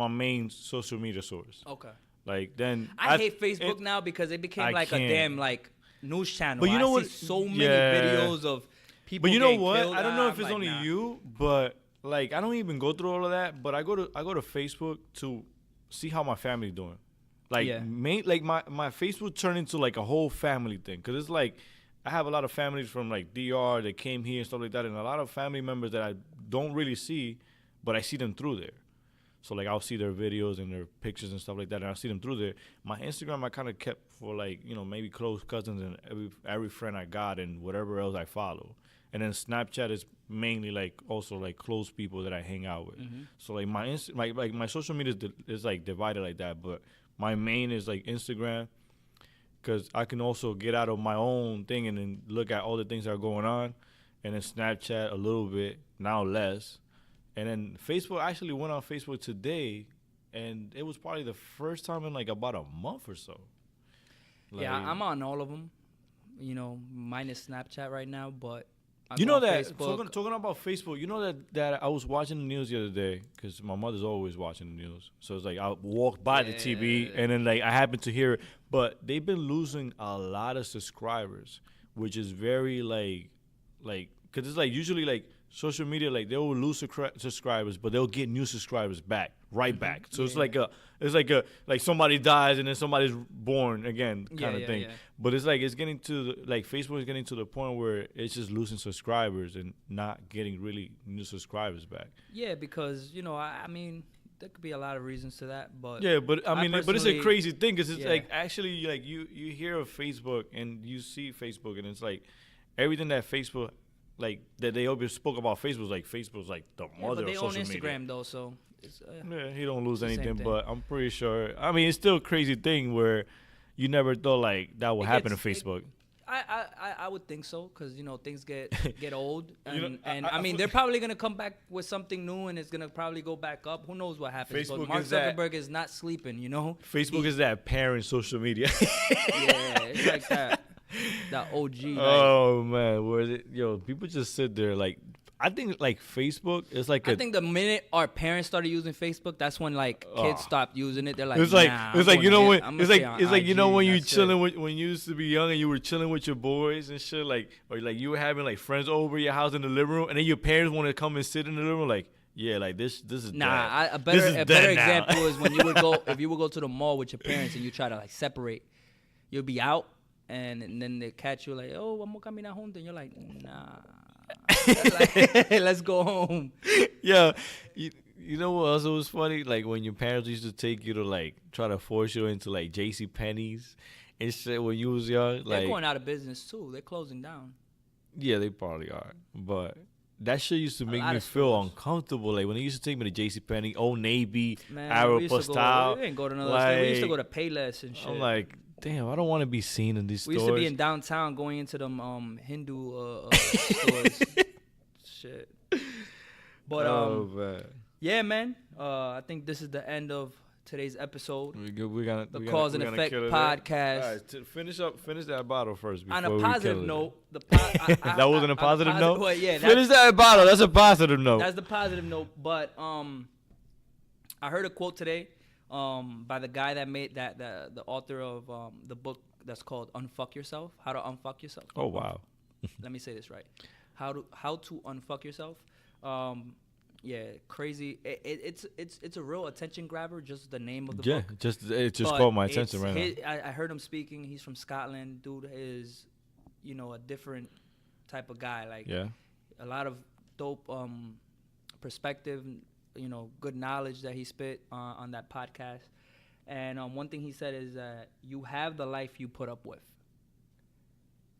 S1: main social media source.
S2: Okay.
S1: Like then
S2: I hate Facebook now because it became like a damn like news channel.
S1: But you know what?
S2: See so many videos of people.
S1: But you know
S2: getting
S1: what?
S2: killed.
S1: I don't know if it's
S2: like,
S1: only
S2: nah.
S1: you, but like I don't even go through all of that. But I go to Facebook to see how my family doing. Like my Facebook turned into like a whole family thing, because it's like I have a lot of families from like DR that came here and stuff like that, and a lot of family members that I don't really see, but I see them through there. So like I'll see their videos and their pictures and stuff like that, and I'll see them through there. My Instagram I kind of kept for like maybe close cousins and every friend I got and whatever else I follow. And then Snapchat is mainly like also like close people that I hang out with.
S2: Mm-hmm.
S1: So like my social media is like divided like that, but my main is like Instagram, because I can also get out of my own thing and then look at all the things that are going on, and then Snapchat a little bit, now less. And then Facebook, I actually went on Facebook today, and it was probably the first time in like about a month or so.
S2: Yeah, I'm on all of them. Minus Snapchat right now, but
S1: You know that
S2: Facebook.
S1: talking about Facebook, you know that I was watching the news the other day, because my mother's always watching the news. So it's like I walked by the TV and then like I happened to hear it. But they've been losing a lot of subscribers, which is very like because it's like usually like social media, like they will lose subscribers, but they'll get new subscribers back back. So it's like somebody dies and then somebody's born again kind of thing.
S2: Yeah.
S1: But it's like Facebook is getting to the point where it's just losing subscribers and not getting really new subscribers back.
S2: Yeah, because I mean, there could be a lot of reasons to that, but
S1: Yeah, but I mean, but it's a crazy thing, because it's
S2: Yeah.
S1: like actually like you hear of Facebook and you see Facebook, and it's like everything that Facebook like that they always spoke about Facebook. Like Facebook's like the
S2: Yeah,
S1: mother
S2: but they
S1: of
S2: own
S1: social
S2: Instagram
S1: media.
S2: though, so it's,
S1: Yeah, he don't lose
S2: the same
S1: anything,
S2: thing.
S1: but I'm pretty sure. I mean, it's still a crazy thing where you never thought like that would
S2: It
S1: happen to
S2: gets- it-
S1: Facebook.
S2: I would think so, because things get old, and,
S1: You know,
S2: and
S1: I
S2: I mean
S1: feel-
S2: they're probably gonna come back with something new, and it's gonna probably go back up. Who knows what happens?
S1: Facebook
S2: But Mark
S1: is that-
S2: Zuckerberg is not sleeping, you know.
S1: Facebook is that parent social media.
S2: Yeah, it's like that OG. Like,
S1: Oh man, where is it? Yo, people just sit there like. I think like Facebook is like
S2: I think the minute our parents started using Facebook, that's when like kids
S1: Oh.
S2: stopped using it. They're like,
S1: it's like
S2: nah,
S1: it's
S2: I'm
S1: like you
S2: gonna
S1: know
S2: hit-
S1: when
S2: I'm
S1: it's
S2: gonna
S1: like
S2: stay
S1: it's like
S2: on
S1: you know
S2: IG,
S1: when you
S2: that's it.
S1: chilling with when you used to be young and you were chilling with your boys and shit like or like you were having like friends over your house in the living room and then your parents want to come and sit in the living room like yeah like this is
S2: Nah,
S1: dead.
S2: a
S1: This is
S2: better
S1: dead now.
S2: example is when you would go if you would go to the mall with your parents and you try to like separate, you'll be out and then they catch you like, oh, vamos a caminar juntos, and you're like, nah, like, let's go home.
S1: Yeah, you know what else was funny? Like when your parents used to take you to like try to force you into like J.C. Penney's and shit when you was young.
S2: They're
S1: Like
S2: going out of business too. They're closing down.
S1: yeah, they probably are, but. That shit used to make
S2: lot
S1: me
S2: of
S1: feel
S2: stores.
S1: uncomfortable. Like when they used to take me to J.C. Penney, Old Navy,
S2: Man, we used to go.
S1: Aeropostale.
S2: We didn't go to another store. We used to go to
S1: like,
S2: Payless and shit.
S1: I'm like, damn, I don't want to be seen in these
S2: we
S1: stores.
S2: used to be in downtown going into them Hindu stores. Shit. But
S1: oh man,
S2: yeah, man. I think this is the end of today's episode.
S1: we're gonna
S2: The
S1: we're
S2: Cause
S1: gonna,
S2: and
S1: we're gonna
S2: Effect
S1: kill it
S2: podcast.
S1: All right, finish that bottle first.
S2: On
S1: before
S2: a
S1: we
S2: positive
S1: kill it.
S2: note,
S1: That wasn't a positive note.
S2: Well, yeah,
S1: Finish that bottle. That's a positive note.
S2: that's the positive note. But I heard a quote today by the guy that made that the author of the book that's called Unfuck Yourself. How to Unfuck Yourself.
S1: Oh wow.
S2: Let me say this right. How to unfuck yourself. Yeah, crazy. It's a real attention grabber. Just the name of the
S1: Yeah,
S2: book.
S1: it just
S2: But
S1: caught my attention
S2: it's
S1: right now.
S2: I heard him speaking. He's from Scotland. Dude is, a different type of guy. Like
S1: Yeah.
S2: a lot of dope perspective. Good knowledge that he spit on that podcast. And one thing he said is that you have the life you put up with.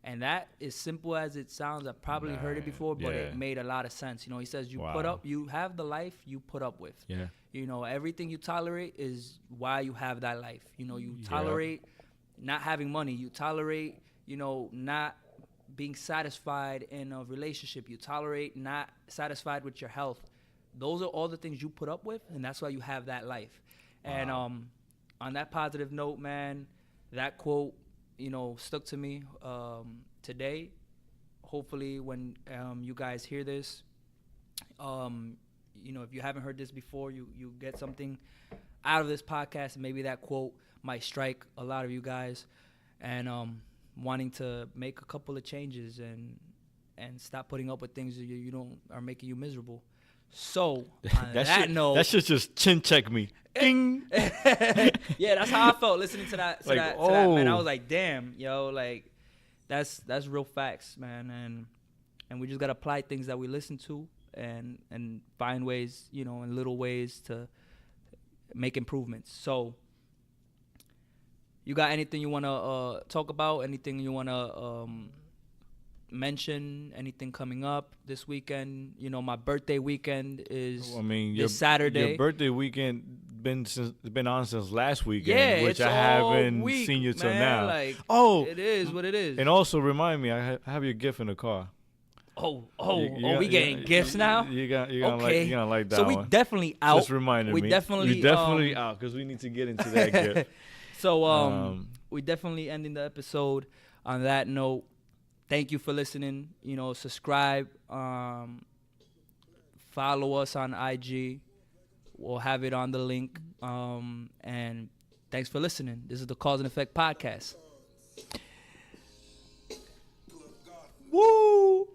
S2: And that is simple as it sounds. I've probably heard it
S1: Man,
S2: before, but
S1: yeah.
S2: it made a lot of sense. He says you
S1: Wow.
S2: you have the life you put up with.
S1: Yeah.
S2: Everything you tolerate is why you have that life. You
S1: Yeah.
S2: tolerate not having money. You tolerate, not being satisfied in a relationship. You tolerate not satisfied with your health. Those are all the things you put up with, and that's why you have that life. And on that positive note, man, that quote, stuck to me today. Hopefully when you guys hear this, if you haven't heard this before, you get something out of this podcast. Maybe that quote might strike a lot of you guys and wanting to make a couple of changes and stop putting up with things that you don't are making you miserable. So on that note,
S1: that shit just chin check me. Ding.
S2: yeah, that's how I felt listening to that.
S1: Like,
S2: To that, man. I
S1: oh.
S2: was like, damn, yo, like that's real facts, man. And we just gotta apply things that we listen to and find ways, in little ways to make improvements. So, you got anything you wanna talk about? Anything you wanna mention? Anything coming up this weekend? My birthday weekend is this Saturday.
S1: Your birthday weekend been on since last weekend,
S2: Yeah,
S1: which
S2: it's
S1: I
S2: all
S1: haven't
S2: week,
S1: seen you till
S2: man.
S1: now.
S2: Like,
S1: oh,
S2: it is what it is.
S1: and also remind me, I have your gift in the car.
S2: We getting gifts now?
S1: You're gonna like that
S2: So we
S1: one.
S2: definitely out.
S1: Just reminded
S2: we
S1: me.
S2: definitely
S1: we definitely out because we need to get into that gift.
S2: So we definitely ending the episode on that note. Thank you for listening. Subscribe. Follow us on IG. We'll have it on the link. And thanks for listening. This is the Cause and Effect podcast.
S1: Woo!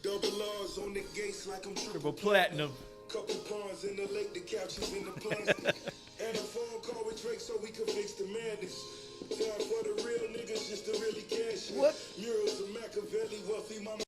S3: Double R's on the gates like I'm triple
S1: platinum.
S3: Couple pawns in the lake, the couches in the plastic. And a phone call with Drake so we could fix the madness. Time for the real niggas just to really cash it.
S2: What?
S3: Murals of Machiavelli, wealthy mama